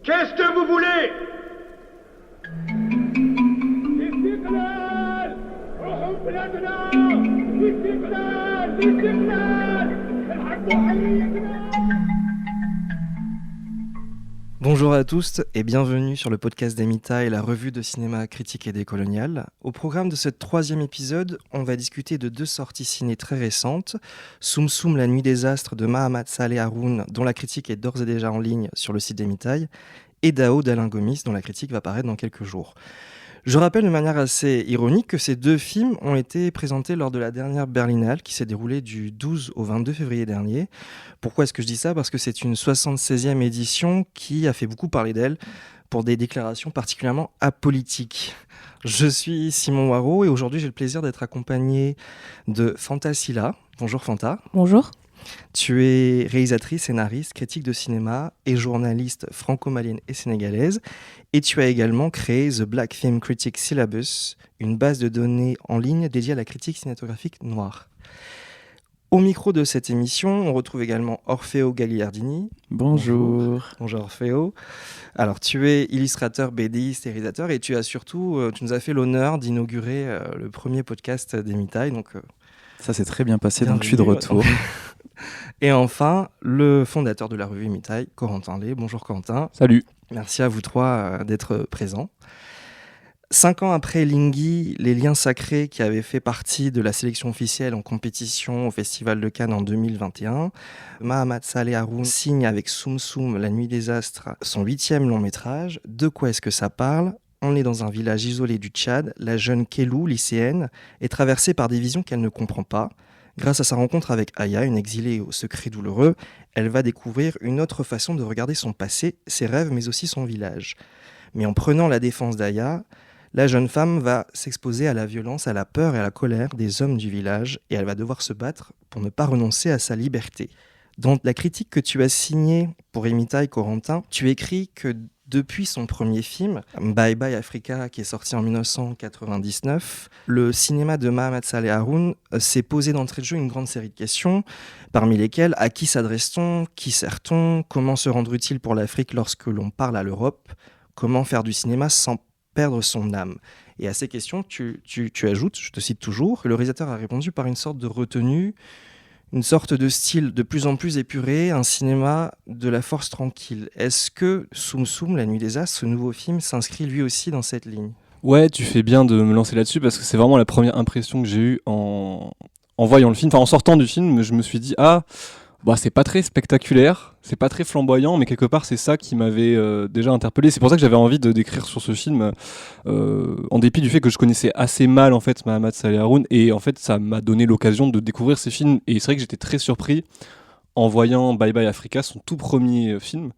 Qu'est-ce que vous voulez? الاستقلال روحوا بلادنا الاستقلال الحق حريتنا. Bonjour à tous et bienvenue sur le podcast d'Emita et la revue de cinéma critique et décolonial. Au programme de ce 3e épisode, on va discuter de 2 sorties ciné très récentes. Soum Soum, la nuit des astres de Mahamat Saleh Haroun, dont la critique est d'ores et déjà en ligne sur le site d'Emita, et Dao d'Alain Gomis, dont la critique va paraître dans quelques jours. Je rappelle de manière assez ironique que ces 2 films ont été présentés lors de la dernière Berlinale qui s'est déroulée du 12 au 22 février dernier. Pourquoi est-ce que je dis ça ? Parce que c'est une 76e édition qui a fait beaucoup parler d'elle pour des déclarations particulièrement apolitiques. Je suis Simon Waro et aujourd'hui j'ai le plaisir d'être accompagné de Fanta Silla. Bonjour Fanta. Bonjour. Tu es réalisatrice, scénariste, critique de cinéma et journaliste franco-malienne et sénégalaise. Et tu as également créé The Black Film Critic Syllabus, une base de données en ligne dédiée à la critique cinématographique noire. Au micro de cette émission, on retrouve également Orfeo Gagliardini. Bonjour. Bonjour Orfeo. Alors, tu es illustrateur, BDiste et réalisateur et tu nous as fait l'honneur d'inaugurer le premier podcast d'Emita. Donc, ça s'est très bien passé, donc je suis de retour. Et enfin, le fondateur de la revue Emita, Corentin Lay. Bonjour Corentin. Salut. Merci à vous trois d'être présents. 5 ans après Lingui, Les Liens Sacrés, qui avait fait partie de la sélection officielle en compétition au Festival de Cannes en 2021, Mahamat Saleh Haroun signe avec Soum Soum, La Nuit des Astres, son 8e long métrage. De quoi est-ce que ça parle ? On est dans un village isolé du Tchad. La jeune Kelou, lycéenne, est traversée par des visions qu'elle ne comprend pas. Grâce à sa rencontre avec Aya, une exilée aux secrets douloureux, elle va découvrir une autre façon de regarder son passé, ses rêves, mais aussi son village. Mais en prenant la défense d'Aya, la jeune femme va s'exposer à la violence, à la peur et à la colère des hommes du village, et elle va devoir se battre pour ne pas renoncer à sa liberté. Dans la critique que tu as signée pour Emita et Corentin, tu écris que depuis son premier film, Bye Bye Africa, qui est sorti en 1999, le cinéma de Mahamat Saleh Haroun s'est posé d'entrée de jeu une grande série de questions, parmi lesquelles à qui s'adresse-t-on, qui sert-on, comment se rendre utile pour l'Afrique lorsque l'on parle à l'Europe, comment faire du cinéma sans perdre son âme. Et à ces questions, tu ajoutes, je te cite toujours, que le réalisateur a répondu par une sorte de retenue, une sorte de style de plus en plus épuré, un cinéma de la force tranquille. Est-ce que Soum Soum, La Nuit des Astres, ce nouveau film, s'inscrit lui aussi dans cette ligne ? Ouais, tu fais bien de me lancer là-dessus parce que c'est vraiment la première impression que j'ai eue en voyant le film. Enfin, en sortant du film, je me suis dit, c'est pas très spectaculaire, c'est pas très flamboyant, mais quelque part c'est ça qui m'avait déjà interpellé. C'est pour ça que j'avais envie d'écrire sur ce film, en dépit du fait que je connaissais assez mal en fait Mahamat Saleh Haroun, et en fait ça m'a donné l'occasion de découvrir ces films. Et c'est vrai que j'étais très surpris en voyant Bye Bye Africa, son tout premier film,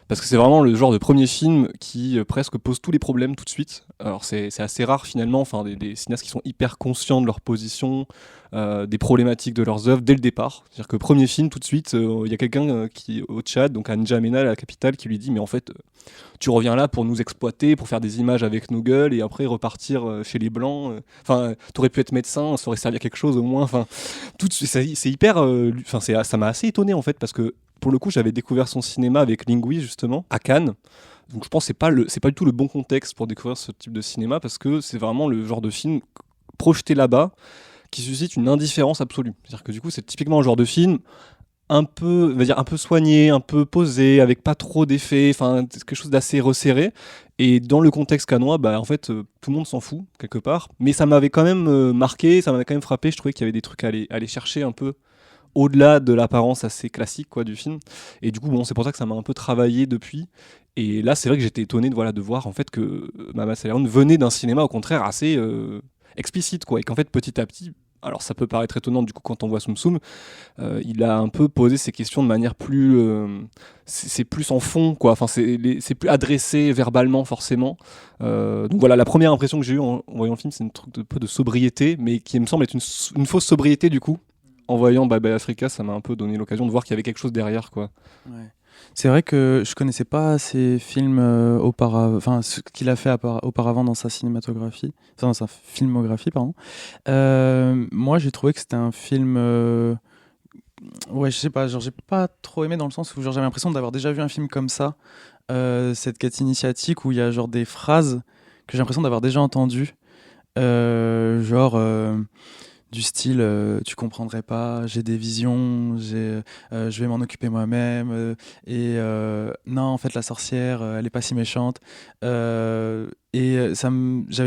parce que c'est vraiment le genre de premier film qui presque pose tous les problèmes tout de suite. Alors c'est assez rare finalement, enfin des cinéastes qui sont hyper conscients de leur position, des problématiques de leurs œuvres dès le départ. C'est-à-dire que premier film, tout de suite, il y a quelqu'un qui au Tchad, donc à N'Djamena, la capitale, qui lui dit mais en fait tu reviens là pour nous exploiter, pour faire des images avec nos gueules et après repartir chez les blancs. Enfin, t'aurais pu être médecin, ça aurait servi à quelque chose au moins. Enfin, tout de suite, c'est hyper. Ça m'a assez étonné en fait parce que pour le coup, j'avais découvert son cinéma avec Lingui justement à Cannes. Donc je pense que c'est pas du tout le bon contexte pour découvrir ce type de cinéma parce que c'est vraiment le genre de film projeté là-bas qui suscite une indifférence absolue. C'est-à-dire que du coup, c'est typiquement le genre de film un peu soigné, un peu posé, avec pas trop d'effets, enfin quelque chose d'assez resserré. Et dans le contexte canois, en fait, tout le monde s'en fout quelque part. Mais ça m'avait quand même marqué, ça m'avait quand même frappé. Je trouvais qu'il y avait des trucs à aller chercher un peu au-delà de l'apparence assez classique du film. Et du coup, c'est pour ça que ça m'a un peu travaillé depuis. Et là, c'est vrai que j'étais étonné de voir en fait que Mahamat Saleh Haroun venait d'un cinéma au contraire assez explicite, et qu'en fait petit à petit, alors ça peut paraître étonnant du coup quand on voit Soum Soum, il a un peu posé ces questions de manière plus c'est plus en fond, enfin c'est plus adressé verbalement forcément. Donc voilà, la première impression que j'ai eue en voyant le film, c'est un truc de peu de sobriété, mais qui me semble être une fausse sobriété du coup. En voyant Bye Bye Africa, ça m'a un peu donné l'occasion de voir qu'il y avait quelque chose derrière, quoi. Ouais. C'est vrai que je connaissais pas ces films auparavant, ce qu'il a fait auparavant dans sa cinématographie, dans sa filmographie, pardon. Moi, j'ai trouvé que c'était un film ouais, je sais pas, genre j'ai pas trop aimé dans le sens où genre j'avais l'impression d'avoir déjà vu un film comme ça, cette quête initiatique où il y a genre des phrases que j'ai l'impression d'avoir déjà entendues, genre du style tu comprendrais pas, j'ai des visions, je vais m'en occuper moi-même, non en fait la sorcière elle est pas si méchante, j'avais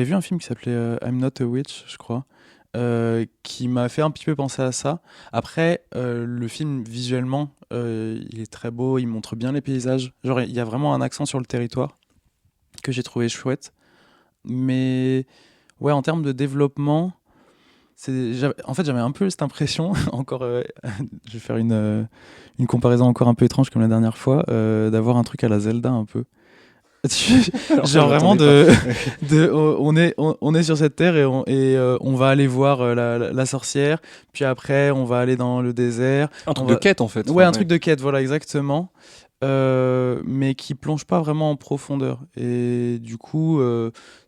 vu un film qui s'appelait I'm Not a Witch je crois, qui m'a fait un petit peu penser à ça. Après, le film, visuellement, il est très beau, il montre bien les paysages. Genre, il y a vraiment un accent sur le territoire que j'ai trouvé chouette. Mais ouais, en termes de développement, en fait, j'avais un peu cette impression, encore, je vais faire une comparaison encore un peu étrange comme la dernière fois, d'avoir un truc à la Zelda un peu. Alors, Genre je vraiment m'attendais on est sur cette terre et on va aller voir la sorcière, puis après on va aller dans le désert. Un truc On de va- quête en fait. Ouais, un truc de quête, voilà, exactement. Mais qui plonge pas vraiment en profondeur. Et du coup,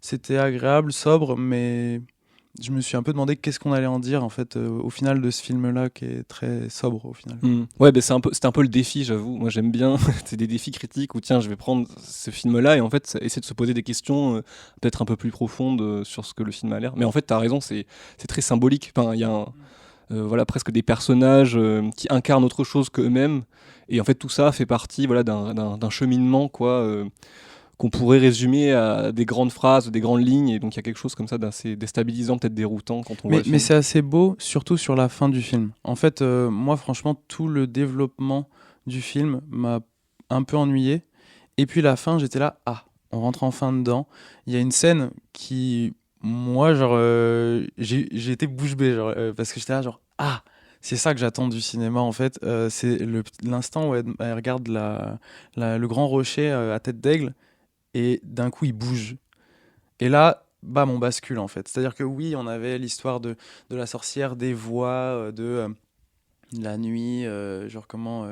c'était agréable, sobre, mais je me suis un peu demandé qu'est-ce qu'on allait en dire en fait au final de ce film-là qui est très sobre au final. Ouais, bah, c'était un peu le défi, j'avoue. Moi, j'aime bien. C'est des défis critiques où, tiens, je vais prendre ce film-là et en fait, essayer de se poser des questions peut-être un peu plus profondes sur ce que le film a l'air. Mais en fait, t'as raison, c'est très symbolique. Enfin, il y a voilà, presque des personnages qui incarnent autre chose qu'eux-mêmes. Et en fait, tout ça fait partie voilà, d'un cheminement, quoi. Qu'on pourrait résumer à des grandes phrases, des grandes lignes, et donc il y a quelque chose comme ça d'assez déstabilisant, peut-être déroutant quand on voit le film. Mais c'est assez beau, surtout sur la fin du film. En fait, moi, franchement, tout le développement du film m'a un peu ennuyé. Et puis la fin, j'étais là, ah, on rentre enfin dedans. Il y a une scène qui, moi, genre, j'ai été bouche bée, genre, parce que j'étais là, genre, ah, c'est ça que j'attends du cinéma, en fait. C'est l'instant où elle regarde le grand rocher à tête d'aigle, et d'un coup, il bouge. Et là, bam, on bascule en fait. C'est-à-dire que oui, on avait l'histoire de la sorcière, des voix, la nuit, genre comment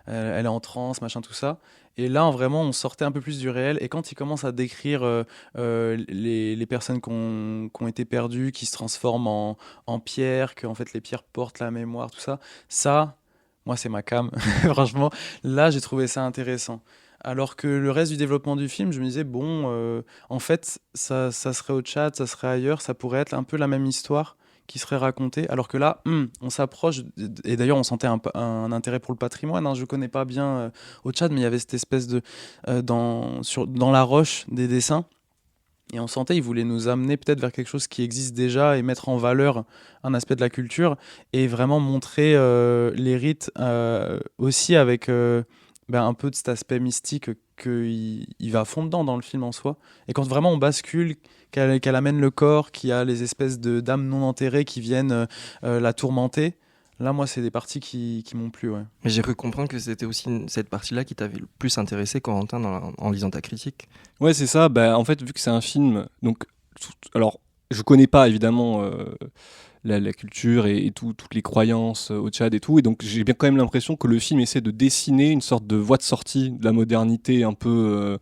elle est en transe, machin, tout ça. Et là, vraiment, on sortait un peu plus du réel. Et quand il commence à décrire les personnes qui ont été perdues, qui se transforment en pierre, que en fait les pierres portent la mémoire, tout ça, ça, moi, c'est ma came. Franchement, là, j'ai trouvé ça intéressant. Alors que le reste du développement du film, je me disais, bon, en fait, ça serait au Tchad, ça serait ailleurs, ça pourrait être un peu la même histoire qui serait racontée. Alors que là, on s'approche, et d'ailleurs, on sentait un intérêt pour le patrimoine. Hein, je connais pas bien au Tchad, mais il y avait cette espèce de. Dans la roche des dessins. Et on sentait, ils voulaient nous amener peut-être vers quelque chose qui existe déjà et mettre en valeur un aspect de la culture et vraiment montrer les rites aussi avec un peu de cet aspect mystique qu'il va à fond dedans dans le film en soi. Et quand vraiment on bascule, qu'elle amène le corps, qu'il y a les espèces d'âmes non enterrées qui viennent la tourmenter, là, moi, c'est des parties qui m'ont plu, ouais. Mais j'ai cru comprendre que c'était aussi cette partie-là qui t'avait le plus intéressé, Corentin, en lisant ta critique. Ouais, c'est ça. Bah, en fait, vu que c'est un film, donc, alors, je connais pas évidemment la culture et toutes les croyances au Tchad et tout, et donc j'ai bien quand même l'impression que le film essaie de dessiner une sorte de voie de sortie de la modernité un peu,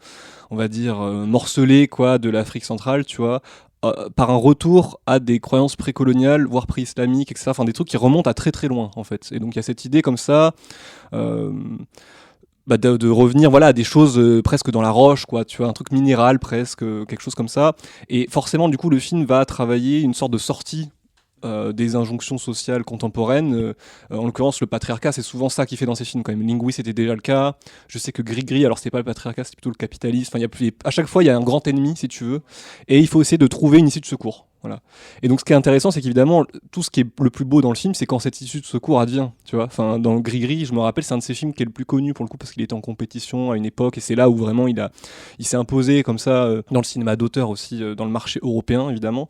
on va dire, morcelée, quoi, de l'Afrique centrale, tu vois. Par un retour à des croyances précoloniales, voire pré-islamiques, etc. Enfin, des trucs qui remontent à très très loin, en fait. Et donc il y a cette idée comme ça. De revenir voilà à des choses presque dans la roche, quoi, tu vois, un truc minéral presque, quelque chose comme ça. Et forcément, du coup, le film va travailler une sorte de sortie des injonctions sociales contemporaines. En l'occurrence, le patriarcat, c'est souvent ça qu'il fait dans ses films quand même. Lingui, c'était déjà le cas. Je sais que Grigri, alors c'était pas le patriarcat, c'était plutôt le capitalisme. Enfin, à chaque fois, il y a un grand ennemi, si tu veux, et il faut essayer de trouver une issue de secours. Voilà. Et donc, ce qui est intéressant, c'est qu'évidemment, tout ce qui est le plus beau dans le film, c'est quand cette issue de secours advient. Tu vois, enfin, dans Grigri, je me rappelle, c'est un de ses films qui est le plus connu pour le coup parce qu'il était en compétition à une époque, et c'est là où vraiment il s'est imposé comme ça dans le cinéma d'auteur aussi, dans le marché européen évidemment.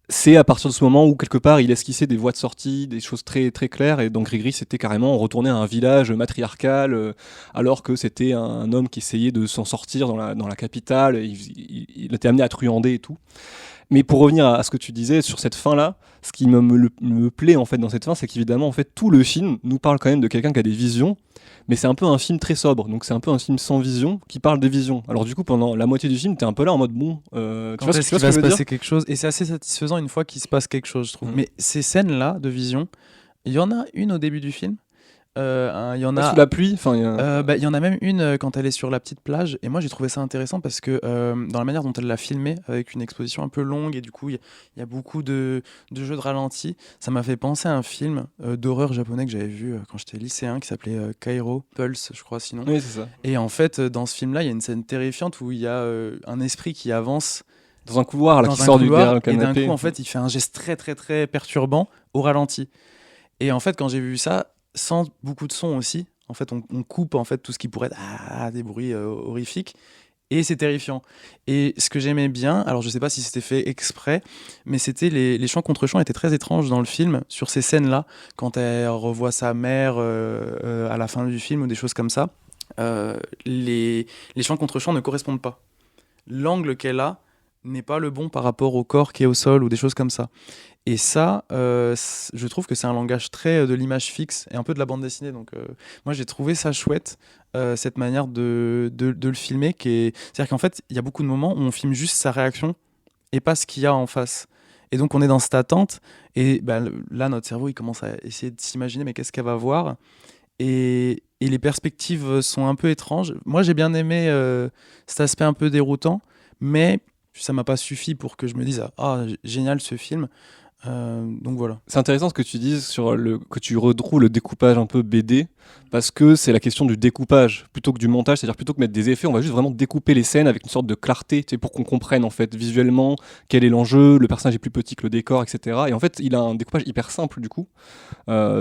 C'est à partir de ce moment où, quelque part, il esquissait des voies de sortie, des choses très, très claires. Et dans Grigri, c'était carrément, on retournait à un village matriarcal, alors que c'était un homme qui essayait de s'en sortir dans la capitale. Il était amené à truander et tout. Mais pour revenir à ce que tu disais sur cette fin-là, ce qui me plaît en fait dans cette fin, c'est qu'évidemment, en fait, tout le film nous parle quand même de quelqu'un qui a des visions, mais c'est un peu un film très sobre, donc c'est un peu un film sans vision qui parle des visions. Alors du coup, pendant la moitié du film, t'es un peu là en mode bon, tu vois ce que va je se veux dire ? passer quelque chose, et c'est assez satisfaisant une fois qu'il se passe quelque chose, je trouve. Mais ces scènes-là de vision, il y en a une au début du film, Il y en Pas a. sous la pluie. Enfin, Il y en a même une quand elle est sur la petite plage, et moi j'ai trouvé ça intéressant parce que dans la manière dont elle l'a filmé, avec une exposition un peu longue, et du coup il y a beaucoup de jeux de ralenti, ça m'a fait penser à un film d'horreur japonais que j'avais vu quand j'étais lycéen qui s'appelait Kairo Pulse, je crois sinon. oui, c'est ça. Et en fait, dans ce film-là, il y a une scène terrifiante où il y a un esprit qui avance Dans un couloir là, dans qui un sort du couloir, derrière le et d'un canapé. coup, en fait, il fait un geste très très très perturbant au ralenti. Et en fait, quand j'ai vu ça, sans beaucoup de son aussi, en fait, on coupe en fait tout ce qui pourrait être des bruits horrifiques, et c'est terrifiant. Et ce que j'aimais bien, alors je sais pas si c'était fait exprès, mais c'était les chants contre chants étaient très étranges dans le film sur ces scènes-là, quand elle revoit sa mère à la fin du film ou des choses comme ça. Les chants contre chants ne correspondent pas. L'angle qu'elle a n'est pas le bon par rapport au corps qui est au sol ou des choses comme ça. Et ça, je trouve que c'est un langage très de l'image fixe et un peu de la bande dessinée. Donc, moi, j'ai trouvé ça chouette, cette manière de le filmer. C'est-à-dire qu'en fait, il y a beaucoup de moments où on filme juste sa réaction et pas ce qu'il y a en face. Et donc, on est dans cette attente. Et là, notre cerveau, il commence à essayer de s'imaginer, mais qu'est-ce qu'elle va voir ? Et les perspectives sont un peu étranges. Moi, j'ai bien aimé cet aspect un peu déroutant, mais ça m'a pas suffi pour que je me dise génial ce film. Donc voilà. C'est intéressant ce que tu dises sur que tu retrouves le découpage un peu BD, parce que c'est la question du découpage plutôt que du montage, c'est-à-dire plutôt que mettre des effets, on va juste vraiment découper les scènes avec une sorte de clarté, tu sais, pour qu'on comprenne en fait visuellement quel est l'enjeu, le personnage est plus petit que le décor, etc. Et en fait, il a un découpage hyper simple du coup,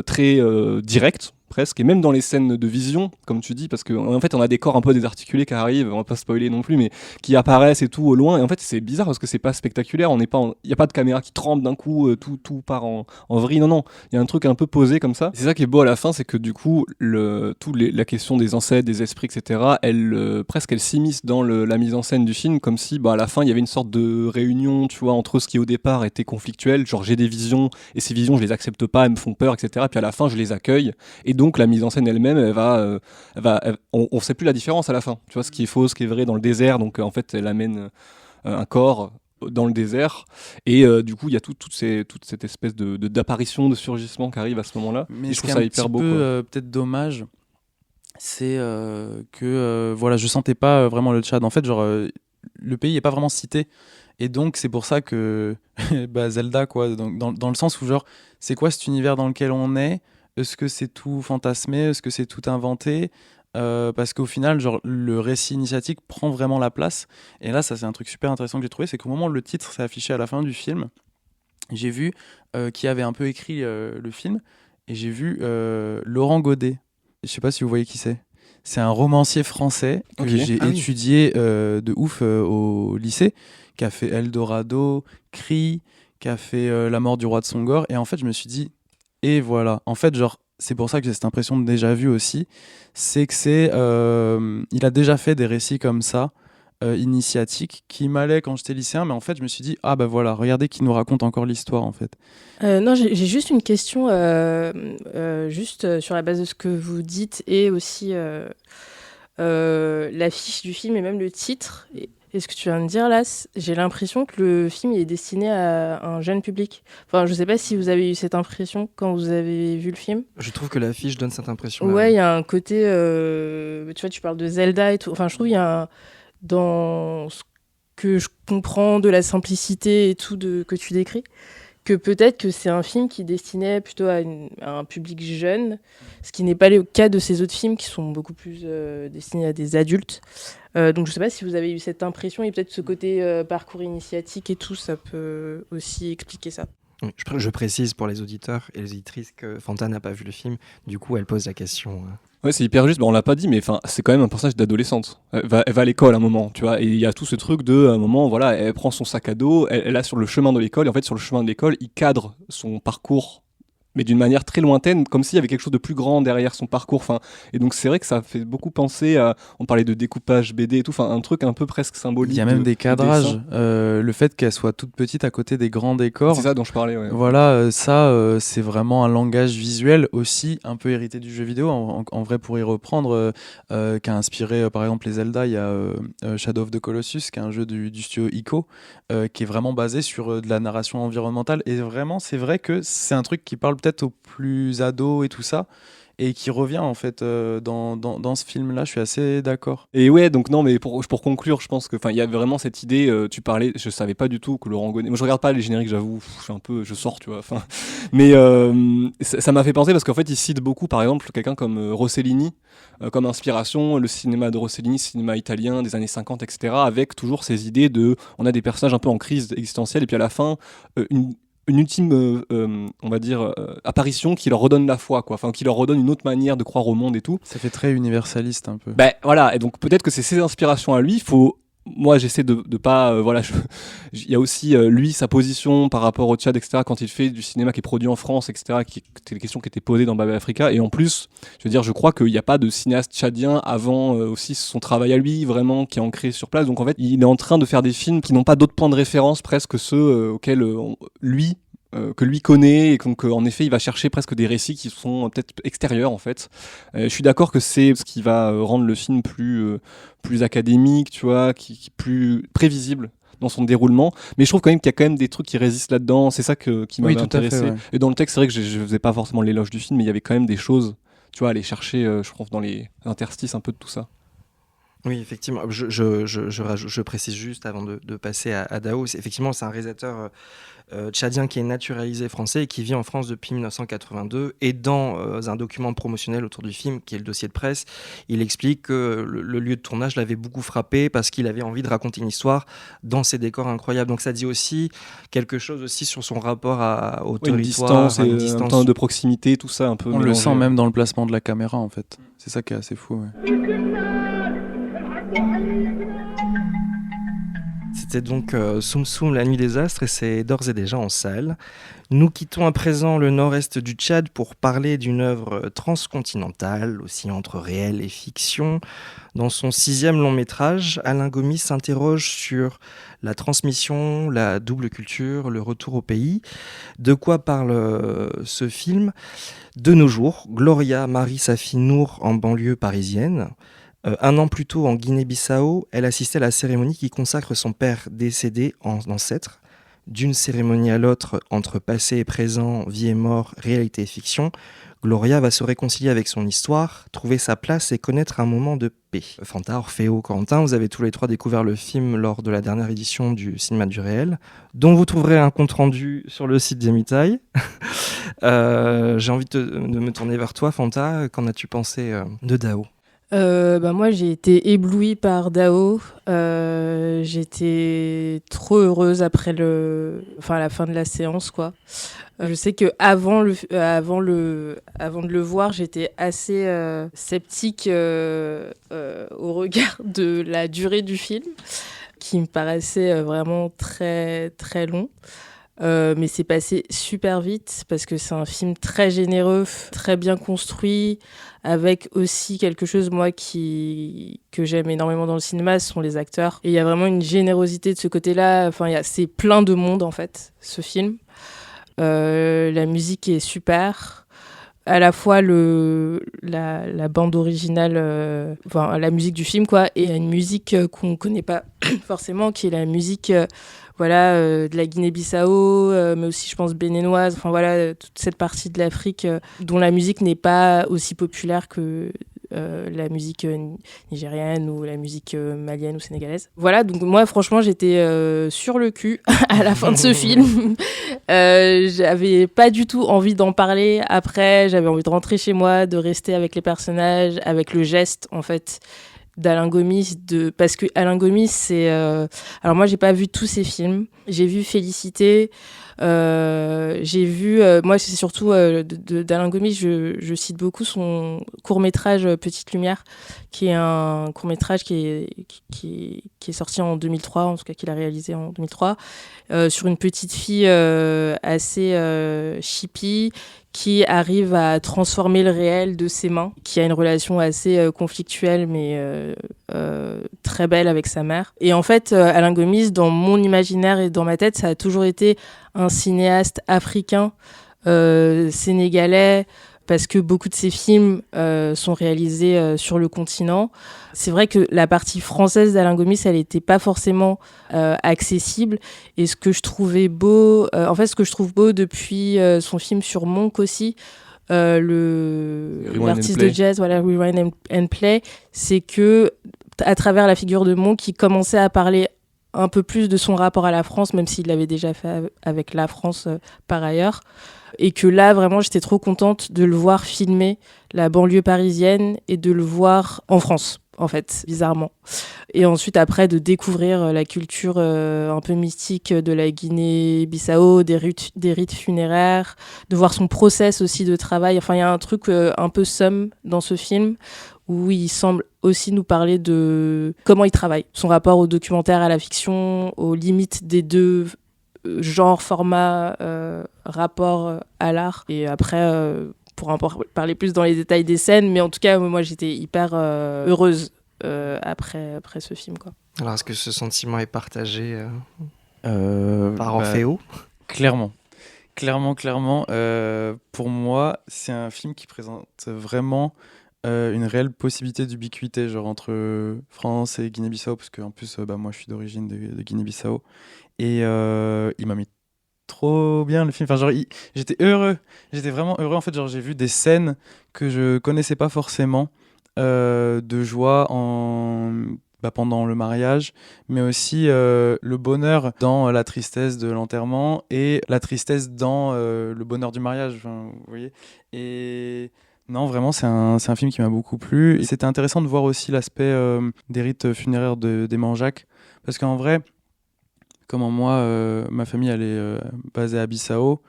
très direct presque, et même dans les scènes de vision, comme tu dis, parce qu'en fait on a des corps un peu désarticulés qui arrivent, on va pas spoiler non plus, mais qui apparaissent et tout au loin, et en fait c'est bizarre parce que c'est pas spectaculaire, il n'y a pas de caméra qui tremble d'un coup, tout part en vrille, non, il y a un truc un peu posé comme ça. Et c'est ça qui est beau à la fin, c'est que du coup, la question des ancêtres, des esprits, etc., presque elle s'immisce dans la mise en scène du film, comme si à la fin il y avait une sorte de réunion, tu vois, entre ce qui au départ était conflictuel, genre j'ai des visions, et ces visions je les accepte pas, elles me font peur, etc., puis à la fin je les accueille, et donc la mise en scène elle-même, on sait plus la différence à la fin, tu vois, ce qui est faux, ce qui est vrai dans le désert, donc en fait elle amène un corps dans le désert, et du coup il y a toute cette espèce d'apparition, de surgissement qui arrive à ce moment-là. Mais et ce je qui trouve est ça un hyper petit beau, peu peut-être dommage, c'est que voilà, je sentais pas vraiment le Tchad. En fait, genre le pays est pas vraiment cité, et donc c'est pour ça que Zelda quoi, donc, dans le sens où genre c'est quoi cet univers dans lequel on est? Est-ce que c'est tout fantasmé? Est-ce que c'est tout inventé? Parce qu'au final, genre, le récit initiatique prend vraiment la place. Et là, ça, c'est un truc super intéressant que j'ai trouvé, c'est qu'au moment où le titre s'est affiché à la fin du film, j'ai vu qui avait un peu écrit le film, et j'ai vu Laurent Godet. Je sais pas si vous voyez qui c'est. C'est un romancier français que Ok. j'ai Ah oui. étudié de ouf au lycée, qui a fait Eldorado, Cri, qui a fait La mort du roi de Songor. Et en fait, je me suis dit, et voilà. En fait, genre, c'est pour ça que j'ai cette impression de déjà vu aussi. C'est que il a déjà fait des récits comme ça, initiatiques, qui m'allaient quand j'étais lycéen. Mais en fait, je me suis dit, voilà, regardez qui nous raconte encore l'histoire, en fait. Non, j'ai juste une question, juste sur la base de ce que vous dites et aussi l'affiche du film et même le titre. Et ce que tu viens de dire là, j'ai l'impression que le film il est destiné à un jeune public. Enfin, je sais pas si vous avez eu cette impression quand vous avez vu le film. Je trouve que l'affiche donne cette impression. Ouais, il y a un côté, tu vois, tu parles de Zelda et tout. Enfin, je trouve il y a dans ce que je comprends de la simplicité et tout que tu décris, que peut-être que c'est un film qui est destiné plutôt à un public jeune, ce qui n'est pas le cas de ces autres films qui sont beaucoup plus destinés à des adultes. Donc je sais pas si vous avez eu cette impression, et peut-être ce côté parcours initiatique et tout, ça peut aussi expliquer ça. Oui, je précise pour les auditeurs et les auditrices que Fanta n'a pas vu le film, du coup elle pose la question. Ouais, c'est hyper juste, on l'a pas dit, mais c'est quand même un personnage d'adolescente. Elle va à l'école à un moment, tu vois, et il y a tout ce truc à un moment, voilà, elle prend son sac à dos, elle est sur le chemin de l'école, et en fait sur le chemin de l'école, il cadre son parcours, mais d'une manière très lointaine, comme s'il y avait quelque chose de plus grand derrière son parcours. Et donc c'est vrai que ça fait beaucoup penser à, on parlait de découpage BD et tout, un truc un peu presque symbolique. Il y a même des cadrages, dessin. le fait qu'elle soit toute petite à côté des grands décors. C'est ça dont je parlais, ouais. Voilà, c'est vraiment un langage visuel aussi un peu hérité du jeu vidéo. En vrai, pour y reprendre, qui a inspiré par exemple les Zelda, il y a Shadow of the Colossus, qui est un jeu du studio Ico, qui est vraiment basé sur de la narration environnementale. Et vraiment, c'est vrai que c'est un truc qui parle peut-être aux plus ados et tout ça. et qui revient en fait dans ce film-là. Je suis assez d'accord. Et ouais, donc non, mais pour conclure, je pense que, il y avait vraiment cette idée. Tu parlais, je savais pas du tout que Laurent Gonnet. Moi, je regarde pas les génériques, j'avoue. Je sors, tu vois. Mais ça m'a fait penser parce qu'en fait, il cite beaucoup, par exemple, quelqu'un comme Rossellini comme inspiration, le cinéma de Rossellini, cinéma italien des années 50, etc. Avec toujours ces idées de, on a des personnages un peu en crise existentielle, et puis à la fin, une ultime, on va dire, apparition qui leur redonne la foi, quoi. Enfin, qui leur redonne une autre manière de croire au monde et tout. Ça fait très universaliste un peu. Ben voilà, et donc peut-être que c'est ses inspirations à lui. Moi, j'essaie de pas, il y a aussi lui, sa position par rapport au Tchad, etc. Quand il fait du cinéma qui est produit en France, etc. C'était des questions qui étaient posées dans Babel Africa. Et en plus, je crois qu'il n'y a pas de cinéaste tchadien avant aussi son travail à lui, vraiment, qui est ancré sur place. Donc en fait, il est en train de faire des films qui n'ont pas d'autres points de référence, presque que ceux auxquels que lui connaît, et donc en effet il va chercher presque des récits qui sont peut-être extérieurs en fait. Je suis d'accord que c'est ce qui va rendre le film plus académique, tu vois, qui plus prévisible dans son déroulement, mais je trouve quand même qu'il y a quand même des trucs qui résistent là-dedans. C'est ça qui m'avait intéressé. Fait, ouais. Et dans le texte, c'est vrai que je faisais pas forcément l'éloge du film, mais il y avait quand même des choses, tu vois, à aller chercher, je trouve, dans les interstices un peu de tout ça. Oui, effectivement. Je précise juste avant de passer à Dao. Effectivement, c'est un réalisateur tchadien qui est naturalisé français et qui vit en France depuis 1982. Et dans un document promotionnel autour du film, qui est le dossier de presse, il explique que le lieu de tournage l'avait beaucoup frappé parce qu'il avait envie de raconter une histoire dans ces décors incroyables. Donc ça dit aussi quelque chose aussi sur son rapport au territoire, une distance, un temps de proximité, tout ça un peu. On le sent même dans le placement de la caméra en fait. C'est ça qui est assez fou. Ouais. C'était donc Soum Soum, la nuit des astres, et c'est d'ores et déjà en salle. Nous quittons à présent le nord-est du Tchad pour parler d'une œuvre transcontinentale, aussi entre réel et fiction. Dans son 6e long métrage, Alain Gomis s'interroge sur la transmission, la double culture, le retour au pays. De quoi parle ce film ? De nos jours, Gloria marie sa fille Nour en banlieue parisienne. Un an plus tôt, en Guinée-Bissau, elle assistait à la cérémonie qui consacre son père décédé en ancêtre. D'une cérémonie à l'autre, entre passé et présent, vie et mort, réalité et fiction, Gloria va se réconcilier avec son histoire, trouver sa place et connaître un moment de paix. Fanta, Orfeo, Corentin, vous avez tous les trois découvert le film lors de la dernière édition du Cinéma du Réel, dont vous trouverez un compte-rendu sur le site d'Emitaï. J'ai envie de me tourner vers toi, Fanta. Qu'en as-tu pensé de Dao ? Moi j'ai été éblouie par Dao. J'étais trop heureuse après la fin de la séance, quoi. Je sais que avant de le voir, j'étais assez sceptique au regard de la durée du film, qui me paraissait vraiment très très long. Mais c'est passé super vite parce que c'est un film très généreux, très bien construit, avec aussi quelque chose, moi, que j'aime énormément dans le cinéma, ce sont les acteurs. Et il y a vraiment une générosité de ce côté-là. Enfin, c'est plein de monde, en fait, ce film. La musique est super. À la fois la bande originale, la musique du film, quoi, et une musique qu'on connaît pas forcément, qui est la musique de la Guinée-Bissau, mais aussi, je pense, béninoise. Enfin, voilà, toute cette partie de l'Afrique dont la musique n'est pas aussi populaire que la musique nigérienne ou la musique malienne ou sénégalaise. Voilà, donc moi, franchement, j'étais sur le cul à la fin de ce film. J'avais pas du tout envie d'en parler après. J'avais envie de rentrer chez moi, de rester avec les personnages, avec le geste, en fait, d'Alain Gomis, parce que Alain Gomis, c'est alors moi j'ai pas vu tous ses films, j'ai vu Félicité, j'ai vu moi c'est surtout d'Alain Gomis, je cite beaucoup son court-métrage Petite Lumière, qui est un court-métrage qui est sorti en 2003, en tout cas qu'il a réalisé en 2003, sur une petite fille assez chippie, qui arrive à transformer le réel de ses mains, qui a une relation assez conflictuelle, mais très belle avec sa mère. Et en fait, Alain Gomis, dans mon imaginaire et dans ma tête, ça a toujours été un cinéaste africain, sénégalais, parce que beaucoup de ses films sont réalisés sur le continent. C'est vrai que la partie française d'Alain Gomis, elle n'était pas forcément accessible. Et ce que je trouvais beau, ce que je trouve beau depuis son film sur Monk aussi, l'artiste de jazz, voilà, Rewind and Play, c'est que à travers la figure de Monk, il commençait à parler un peu plus de son rapport à la France, même s'il l'avait déjà fait avec la France par ailleurs. Et que là, vraiment, j'étais trop contente de le voir filmer la banlieue parisienne et de le voir en France, en fait, bizarrement. Et ensuite, après, de découvrir la culture un peu mystique de la Guinée-Bissau, des rites funéraires, de voir son process aussi de travail. Enfin, il y a un truc un peu somme dans ce film où il semble aussi nous parler de comment il travaille, son rapport au documentaire, à la fiction, aux limites des deux genre, format, rapport à l'art. Et après, pour en parler plus dans les détails des scènes, mais en tout cas, moi, j'étais hyper heureuse après ce film, quoi. Alors, est-ce que ce sentiment est partagé par Orfeo ? Clairement. Pour moi, c'est un film qui présente vraiment une réelle possibilité d'ubiquité, genre entre France et Guinée-Bissau, parce qu'en plus, moi, je suis d'origine de Guinée-Bissau. Et il m'a mis trop bien le film. Enfin, genre, j'étais vraiment heureux. En fait, genre, j'ai vu des scènes que je connaissais pas forcément de joie pendant le mariage, mais aussi le bonheur dans la tristesse de l'enterrement et la tristesse dans le bonheur du mariage. Enfin, vous voyez. Et non, vraiment, c'est un film qui m'a beaucoup plu. Et c'était intéressant de voir aussi l'aspect des rites funéraires des Manjac, parce qu'en vrai, comment moi, ma famille, elle est basée à Bissau,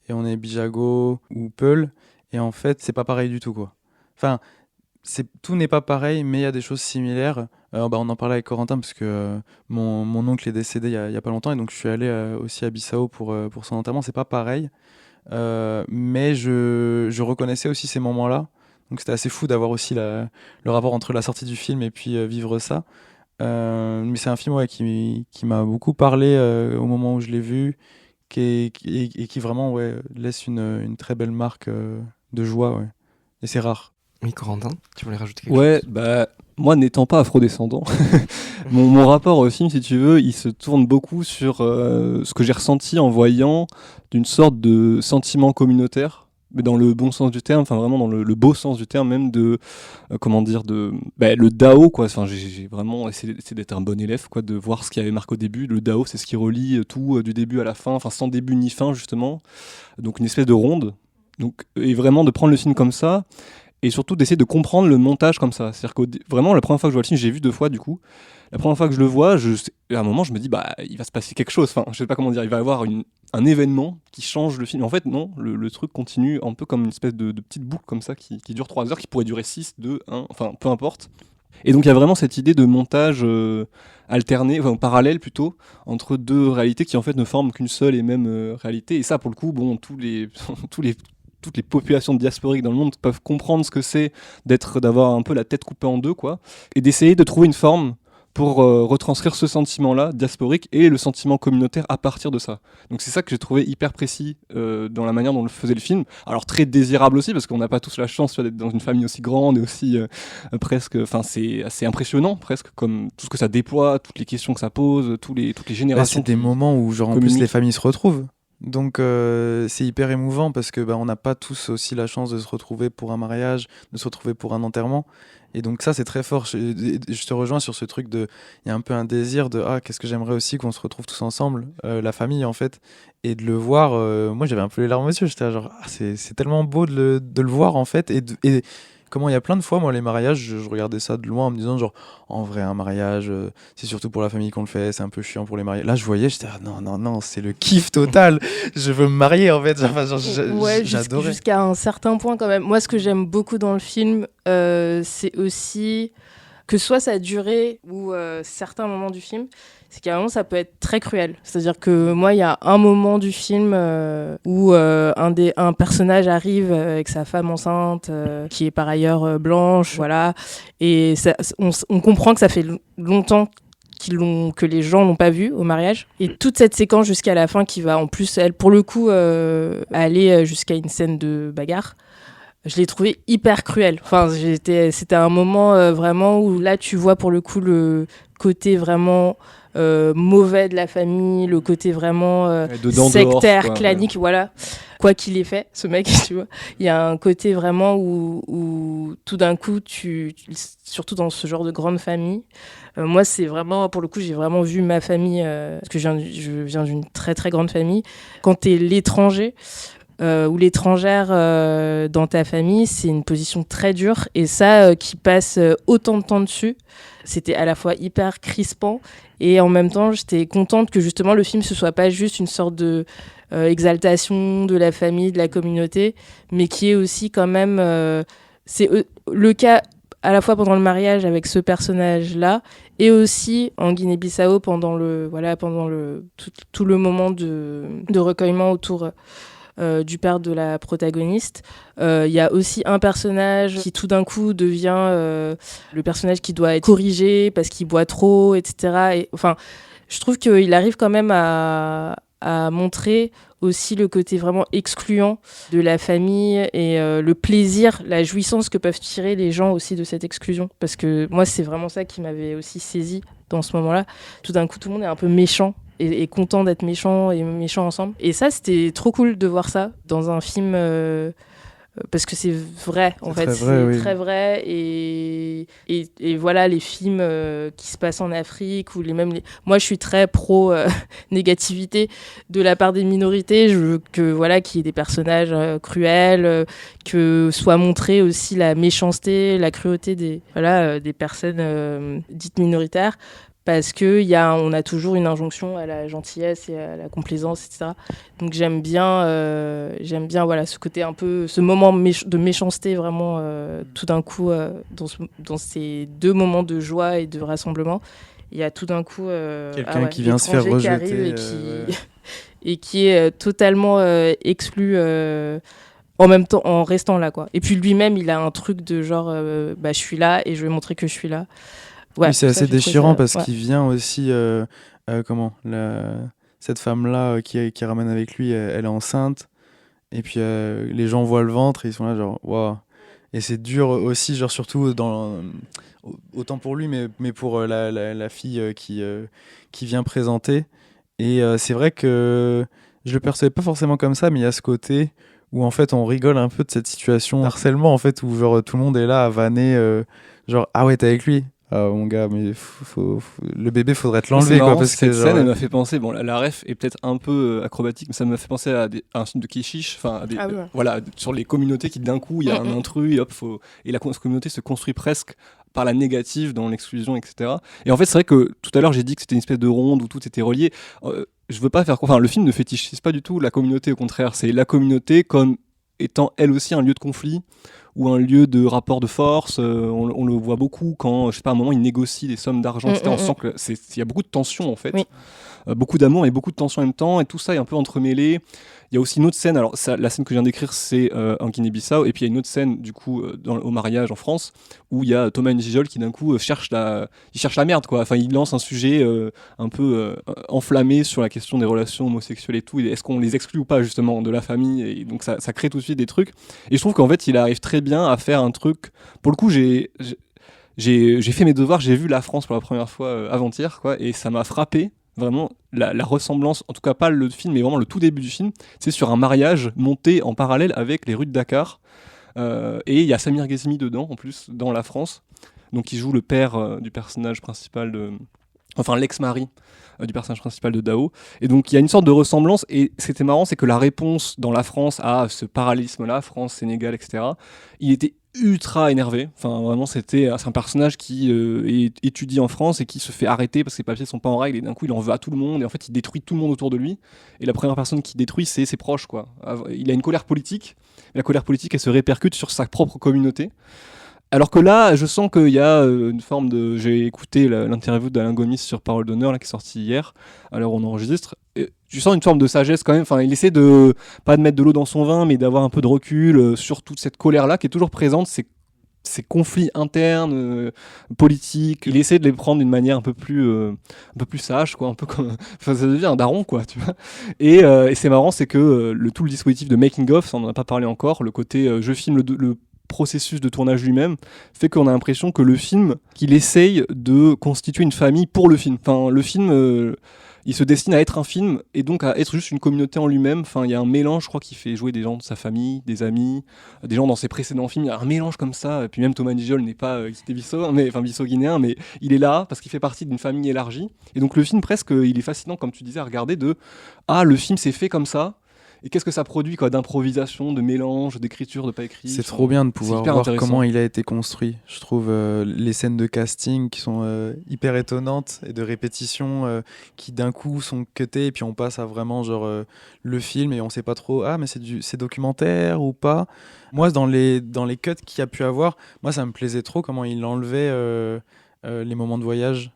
et on est Bijago ou Peul, et en fait, c'est pas pareil du tout, quoi. Enfin, tout n'est pas pareil, mais il y a des choses similaires. On en parlait avec Corentin, parce que mon oncle est décédé il y a pas longtemps, et donc je suis allé aussi à Bissau pour son enterrement. C'est pas pareil, mais je reconnaissais aussi ces moments-là, donc c'était assez fou d'avoir aussi le rapport entre la sortie du film et puis vivre ça. Mais c'est un film qui m'a beaucoup parlé au moment où je l'ai vu, et qui vraiment laisse une très belle marque de joie. Ouais. Et c'est rare. Oui, Corentin, tu voulais rajouter quelque chose ? Moi, n'étant pas afrodescendant, mon rapport au film, si tu veux, il se tourne beaucoup sur ce que j'ai ressenti en voyant d'une sorte de sentiment communautaire, mais dans le bon sens du terme, enfin vraiment dans le beau sens du terme, même de le Dao, quoi. Enfin, j'ai vraiment essayé d'être un bon élève, quoi, de voir ce qui avait marqué au début. Le Dao, c'est ce qui relie tout du début à la fin, enfin sans début ni fin justement. Donc une espèce de ronde. Donc et vraiment de prendre le film comme ça. Et surtout d'essayer de comprendre le montage comme ça. C'est-à-dire que vraiment, la première fois que je vois le film, j'ai vu 2 fois du coup. La première fois que je le vois, à un moment, je me dis, il va se passer quelque chose. Enfin, je sais pas comment dire, il va y avoir un événement qui change le film. En fait, non, le truc continue un peu comme une espèce de petite boucle comme ça qui dure 3 heures, qui pourrait durer 6, 2, 1, enfin, peu importe. Et donc, il y a vraiment cette idée de montage alterné, enfin, parallèle plutôt, entre 2 réalités qui en fait ne forment qu'une seule et même réalité. Et ça, pour le coup, toutes les populations diasporiques dans le monde peuvent comprendre ce que c'est d'avoir un peu la tête coupée en 2, quoi, et d'essayer de trouver une forme pour retranscrire ce sentiment-là diasporique et le sentiment communautaire à partir de ça. Donc c'est ça que j'ai trouvé hyper précis dans la manière dont le faisait le film. Alors très désirable aussi, parce qu'on n'a pas tous la chance d'être dans une famille aussi grande et aussi presque, enfin c'est assez impressionnant presque, comme tout ce que ça déploie, toutes les questions que ça pose, toutes les générations. C'est des moments où genre en plus les familles se retrouvent. Donc c'est hyper émouvant parce que on n'a pas tous aussi la chance de se retrouver pour un mariage, de se retrouver pour un enterrement. Et donc ça c'est très fort. Je te rejoins sur ce truc il y a un peu un désir de qu'est-ce que j'aimerais aussi qu'on se retrouve tous ensemble, la famille en fait, et de le voir. Moi j'avais un peu les larmes aux yeux. J'étais là, genre c'est tellement beau de le voir en fait, et comment il y a plein de fois, moi, les mariages, je regardais ça de loin en me disant, genre, en vrai, un mariage, c'est surtout pour la famille qu'on le fait, c'est un peu chiant pour les mariés. Là, je voyais, j'étais, non, c'est le kiff total. Je veux me marier, en fait. Enfin, j'adorais. Jusqu'à un certain point, quand même. Moi, ce que j'aime beaucoup dans le film, c'est aussi que soit sa durée ou certains moments du film, c'est qu'à un moment, ça peut être très cruel. C'est-à-dire que moi, il y a un moment du film où un personnage arrive avec sa femme enceinte, qui est par ailleurs blanche, voilà. Et on comprend que ça fait longtemps que les gens l'ont pas vu au mariage. Et toute cette séquence jusqu'à la fin qui va, en plus, elle, pour le coup, aller jusqu'à une scène de bagarre, je l'ai trouvé hyper cruel. Enfin, c'était un moment vraiment où là, tu vois pour le coup côté vraiment mauvais de la famille, le côté vraiment dedans, sectaire, dehors, quoi, clanique, voilà. Quoi qu'il ait fait, ce mec, tu vois. Il y a un côté vraiment où tout d'un coup, surtout dans ce genre de grande famille, moi, c'est vraiment, pour le coup, j'ai vraiment vu ma famille, parce que je viens d'une très, très grande famille. Quand t'es l'étranger, ou l'étrangère dans ta famille, c'est une position très dure. Et ça, qui passe autant de temps dessus, c'était à la fois hyper crispant et en même temps, j'étais contente que justement le film, ce soit pas juste une sorte de exaltation de la famille, de la communauté, mais qui est aussi quand même... c'est le cas à la fois pendant le mariage avec ce personnage-là et aussi en Guinée-Bissau pendant tout le moment de recueillement autour... du père de la protagoniste. Il y a aussi un personnage qui tout d'un coup devient le personnage qui doit être corrigé parce qu'il boit trop, etc. Et, enfin, je trouve qu'il arrive quand même à montrer aussi le côté vraiment excluant de la famille et le plaisir, la jouissance que peuvent tirer les gens aussi de cette exclusion. Parce que moi, c'est vraiment ça qui m'avait aussi saisi dans ce moment-là. Tout d'un coup, tout le monde est un peu méchant et content d'être méchants et méchants ensemble. Et ça, c'était trop cool de voir ça dans un film parce que c'est vrai, en fait. C'est très vrai. Et voilà, les films qui se passent en Afrique, ou moi, je suis très pro négativité de la part des minorités. Je veux qu'il y ait des personnages cruels, que soit montrée aussi la méchanceté, la cruauté des personnes dites minoritaires. Parce qu'on a toujours une injonction à la gentillesse et à la complaisance, etc. Donc j'aime bien voilà, ce côté un peu, ce moment de méchanceté vraiment tout d'un coup dans ces deux moments de joie et de rassemblement. Il y a tout d'un coup quelqu'un qui vient se faire rejeter et qui est totalement exclu en même temps en restant là, quoi. Et puis lui-même, il a un truc de genre je suis là et je vais montrer que je suis là. Ouais, oui, c'est assez déchirant parce qu'il vient aussi cette femme-là qui ramène avec lui, elle est enceinte et puis les gens voient le ventre et ils sont là genre waouh. Et c'est dur aussi, genre surtout autant pour lui mais pour la fille qui vient présenter. Et c'est vrai que je le percevais pas forcément comme ça, mais il y a ce côté où en fait on rigole un peu de cette situation harcèlement en fait, où genre tout le monde est là à vanner genre ah ouais, t'es avec lui. Mon gars, mais le bébé, faudrait te l'enlever, quoi. Parce cette que, scène, elle m'a fait penser. Bon, la ref est peut-être un peu acrobatique, mais ça m'a fait penser à un film de Keshish. Enfin, voilà, sur les communautés qui d'un coup, il y a un intrus et hop, et la communauté se construit presque par la négative dans l'exclusion, etc. Et en fait, c'est vrai que tout à l'heure, j'ai dit que c'était une espèce de ronde où tout était relié. Je veux pas faire. Enfin, le film ne fétichise pas du tout la communauté. Au contraire, c'est la communauté comme étant elle aussi un lieu de conflit ou un lieu de rapport de force. On le voit beaucoup quand, je sais pas, à un moment, ils négocient des sommes d'argent, etc. On sent qu'il y a beaucoup de tension, en fait. Oui. Beaucoup d'amour et beaucoup de tension en même temps, et tout ça est un peu entremêlé. Il y a aussi une autre scène, alors la scène que je viens d'écrire, c'est en Guinée-Bissau, et puis il y a une autre scène, du coup, au mariage en France, où il y a Thomas Njijol qui, d'un coup, cherche la merde, quoi. Enfin, il lance un sujet un peu enflammé sur la question des relations homosexuelles et tout, et est-ce qu'on les exclut ou pas, justement, de la famille, et donc ça crée tout de suite des trucs. Et je trouve qu'en fait, il arrive très bien à faire un truc... Pour le coup, j'ai fait mes devoirs, j'ai vu la France pour la première fois avant-hier, quoi, et ça m'a frappé. Vraiment, la ressemblance, en tout cas pas le film, mais vraiment le tout début du film, c'est sur un mariage monté en parallèle avec les rues de Dakar. Et il y a Samir Ghezmi dedans, en plus, dans la France. Donc il joue le père du personnage principal enfin l'ex-mari du personnage principal de Dao. Et donc il y a une sorte de ressemblance, et ce qui était marrant, c'est que la réponse dans la France à ce parallélisme-là, France, Sénégal, etc., il était ultra énervé. Enfin, vraiment, c'est un personnage qui est étudié en France et qui se fait arrêter parce que ses papiers sont pas en règle, et d'un coup il en veut à tout le monde, et en fait il détruit tout le monde autour de lui, et la première personne qu'il détruit, c'est ses proches, quoi. Il a une colère politique, et la colère politique, elle se répercute sur sa propre communauté. Alors que là, je sens qu'il y a une forme de... J'ai écouté l'interview d'Alain Gomis sur Parole d'honneur, là, qui est sortie hier, à l'heure où on enregistre. Et je sens une forme de sagesse quand même. Enfin, il essaie de, pas de mettre de l'eau dans son vin, mais d'avoir un peu de recul sur toute cette colère-là qui est toujours présente, ces conflits internes, politiques. Il essaie de les prendre d'une manière un peu plus sage, quoi, un peu comme... Enfin, ça devient un daron, quoi, tu vois. Et c'est marrant, c'est que tout le dispositif de making of, ça, on n'en a pas parlé encore, le côté je filme processus de tournage lui-même fait qu'on a l'impression que le film, qu'il essaye de constituer une famille pour le film. Enfin, le film, il se destine à être un film et donc à être juste une communauté en lui-même. Enfin, il y a un mélange, je crois, qui fait jouer des gens de sa famille, des amis, des gens dans ses précédents films. Il y a un mélange comme ça. Et puis même Thomas Nigel n'est pas Bissau-guinéen, mais il est là parce qu'il fait partie d'une famille élargie. Et donc le film, presque, il est fascinant, comme tu disais, à regarder le film s'est fait comme ça. Et qu'est-ce que ça produit quoi, d'improvisation, de mélange, d'écriture, de pas écrit. C'est trop bien de pouvoir voir intéressant. comment il a été construit. Je trouve les scènes de casting qui sont hyper étonnantes et de répétition qui d'un coup sont cutées et puis on passe à vraiment genre le film et on sait pas trop mais c'est documentaire ou pas. Moi dans les cuts qu'il y a pu avoir, moi ça me plaisait trop comment il enlevait les moments de voyage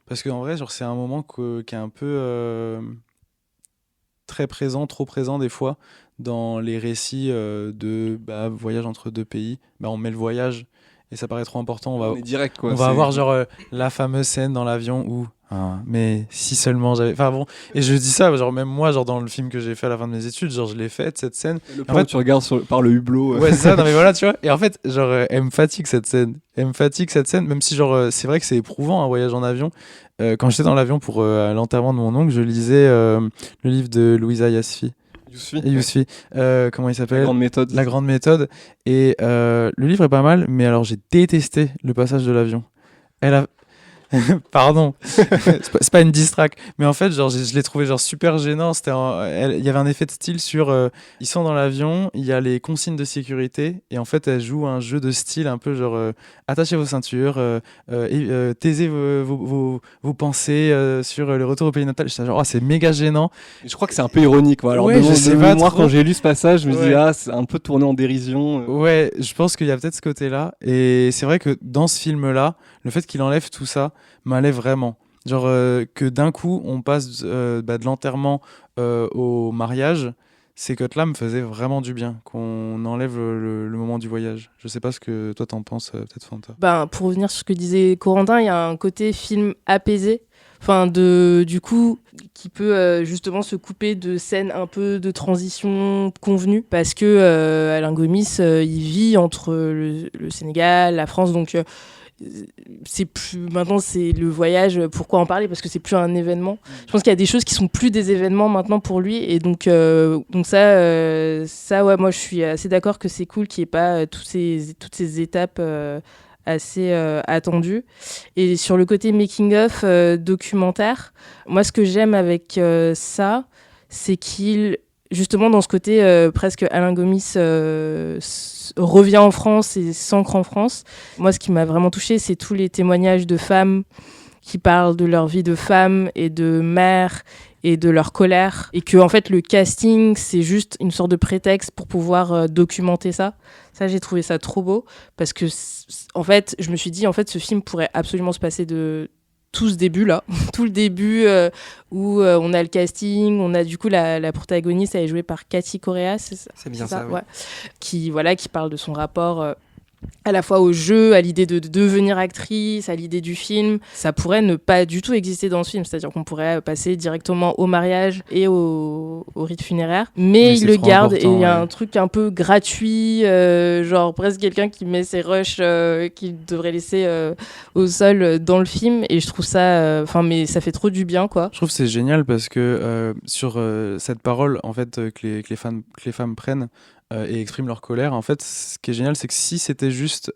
parce qu'en vrai genre c'est un moment qui est un peu très présent, trop présent des fois dans les récits de voyage entre deux pays. On met le voyage et ça paraît trop important. On est direct quoi. On va avoir genre la fameuse scène dans l'avion où mais si seulement j'avais. Enfin bon, et je dis ça, genre même moi, genre dans le film que j'ai fait à la fin de mes études, genre je l'ai faite cette scène. Le plan où tu regardes par le hublot. Ouais, c'est ça, non mais voilà, tu vois. Et en fait, genre elle me fatigue cette scène. Même si genre c'est vrai que c'est éprouvant un voyage en avion. Quand j'étais dans l'avion pour l'enterrement de mon oncle, je lisais le livre de Louisa Yousfi. Comment il s'appelle ? La Grande Méthode. Et le livre est pas mal, mais alors j'ai détesté le passage de l'avion. Pardon, c'est pas une diss track, mais en fait, genre, je l'ai trouvé genre super gênant. Il y avait un effet de style sur. Ils sont dans l'avion, il y a les consignes de sécurité, et en fait, elle joue un jeu de style un peu genre attachez vos ceintures, taisez vos pensées sur le retour au pays natal. J'étais genre, c'est méga gênant. Et je crois que c'est un peu ironique. Quoi. Alors, ouais, je sais pas. Moi, quand j'ai lu ce passage, je me dis, c'est un peu tourné en dérision. Ouais, je pense qu'il y a peut-être ce côté-là, et c'est vrai que dans ce film-là, le fait qu'il enlève tout ça m'allait vraiment. Genre que d'un coup, on passe de l'enterrement au mariage, ces cuts-là me faisaient vraiment du bien, qu'on enlève le moment du voyage. Je sais pas ce que toi t'en penses, peut-être Fanta. Pour revenir sur ce que disait Corentin, il y a un côté film apaisé, du coup, qui peut justement se couper de scènes un peu de transition convenues, parce que Alain Gomis, il vit entre le Sénégal, la France, donc maintenant c'est le voyage, pourquoi en parler, parce que c'est plus un événement. Je pense qu'il y a des choses qui sont plus des événements maintenant pour lui, et donc ça ouais, moi je suis assez d'accord que c'est cool qu'il n'y ait pas toutes ces étapes assez attendues. Et sur le côté making of documentaire, moi ce que j'aime avec ça, c'est qu'il justement dans ce côté presque Alain Gomis revient en France et s'ancre en France. Moi, ce qui m'a vraiment touchée, c'est tous les témoignages de femmes qui parlent de leur vie de femme et de mère et de leur colère. Et que, en fait, le casting, c'est juste une sorte de prétexte pour pouvoir documenter ça. Ça, j'ai trouvé ça trop beau. Parce que, en fait, je me suis dit, en fait, ce film pourrait absolument se passer de tout ce début-là. Tout le début où on a le casting, on a du coup la protagoniste, elle est jouée par Cathy Correa, c'est bien ça, oui. Ouais. Qui parle de son rapport à la fois au jeu, à l'idée de devenir actrice, à l'idée du film. Ça pourrait ne pas du tout exister dans ce film, c'est-à-dire qu'on pourrait passer directement au mariage et au rite funéraire, mais il le garde, et il y a un truc un peu gratuit, genre presque quelqu'un qui met ses rushs qu'il devrait laisser au sol dans le film, et je trouve ça mais ça fait trop du bien, quoi. Je trouve que c'est génial parce que sur cette parole en fait que les femmes prennent et expriment leur colère. En fait, ce qui est génial, c'est que si c'était juste...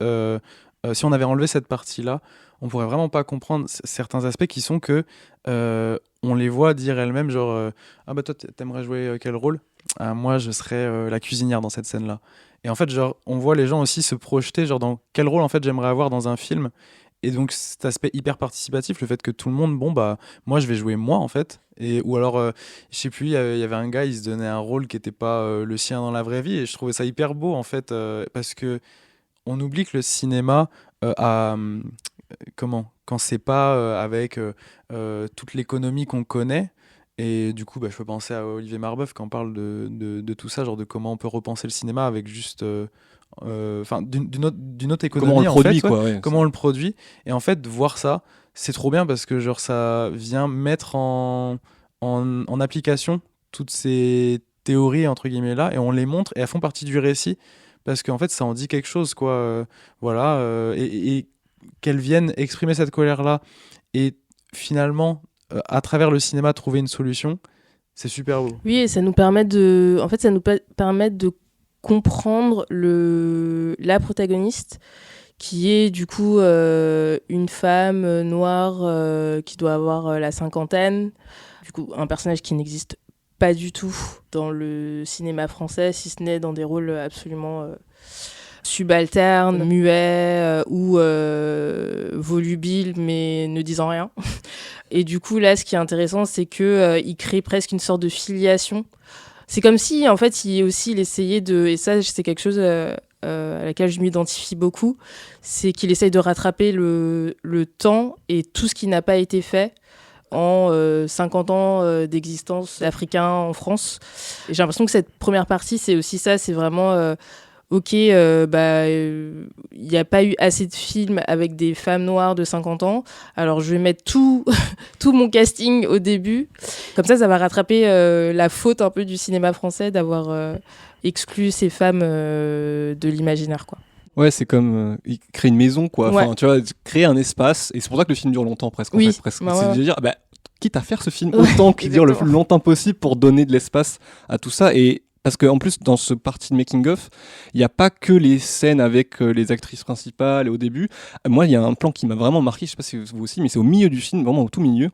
si on avait enlevé cette partie-là, on pourrait vraiment pas comprendre certains aspects qui sont que on les voit dire elles-mêmes, genre toi, t'aimerais jouer quel rôle ? Moi, je serais la cuisinière dans cette scène-là. Et en fait, genre, on voit les gens aussi se projeter, genre, dans quel rôle, en fait, j'aimerais avoir dans un film. Et donc cet aspect hyper participatif, le fait que tout le monde, moi je vais jouer moi en fait, ou alors je sais plus, il y avait un gars, il se donnait un rôle qui était pas le sien dans la vraie vie, et je trouvais ça hyper beau en fait, parce que on oublie que le cinéma quand c'est pas avec toute l'économie qu'on connaît. Et du coup, je peux penser à Olivier Marbeuf quand on parle de tout ça, genre de comment on peut repenser le cinéma avec juste d'une autre économie, comment on le produit, fait, ouais. Comment on le produit. Et en fait, de voir ça, c'est trop bien parce que genre ça vient mettre en application toutes ces théories entre guillemets là, et on les montre et elles font partie du récit parce qu'en fait, ça en dit quelque chose, quoi. Voilà, et qu'elle vienne exprimer cette colère-là et finalement, à travers le cinéma, trouver une solution, c'est super beau. Oui, et ça nous permet de, en fait, ça nous permet de comprendre la protagoniste, qui est du coup une femme noire qui doit avoir la cinquantaine, du coup un personnage qui n'existe pas du tout dans le cinéma français, si ce n'est dans des rôles absolument subalternes, muets ou volubiles, mais ne disant rien. Et du coup, là, ce qui est intéressant, c'est qu'il crée presque une sorte de filiation. C'est comme si, en fait, il essayait de... Et ça, c'est quelque chose à laquelle je m'identifie beaucoup. C'est qu'il essaye de rattraper le temps et tout ce qui n'a pas été fait en 50 ans d'existence d'Africains en France. Et j'ai l'impression que cette première partie, c'est aussi ça. C'est vraiment... il n'y a pas eu assez de films avec des femmes noires de 50 ans, alors je vais mettre tout mon casting au début. Comme ça va rattraper la faute un peu du cinéma français d'avoir exclu ces femmes de l'imaginaire, quoi. Ouais, c'est comme créer une maison, quoi. Ouais. Enfin, tu vois, créer un espace, et c'est pour ça que le film dure longtemps, presque. Oui. En fait, presque. Bah C'est ouais. de dire, quitte à faire ce film autant qu'il dure le plus longtemps possible pour donner de l'espace à tout ça. Et parce qu'en plus, dans ce parti de making-of, il n'y a pas que les scènes avec les actrices principales au début. Moi, il y a un plan qui m'a vraiment marqué, je ne sais pas si vous aussi, mais c'est au milieu du film, vraiment au tout milieu.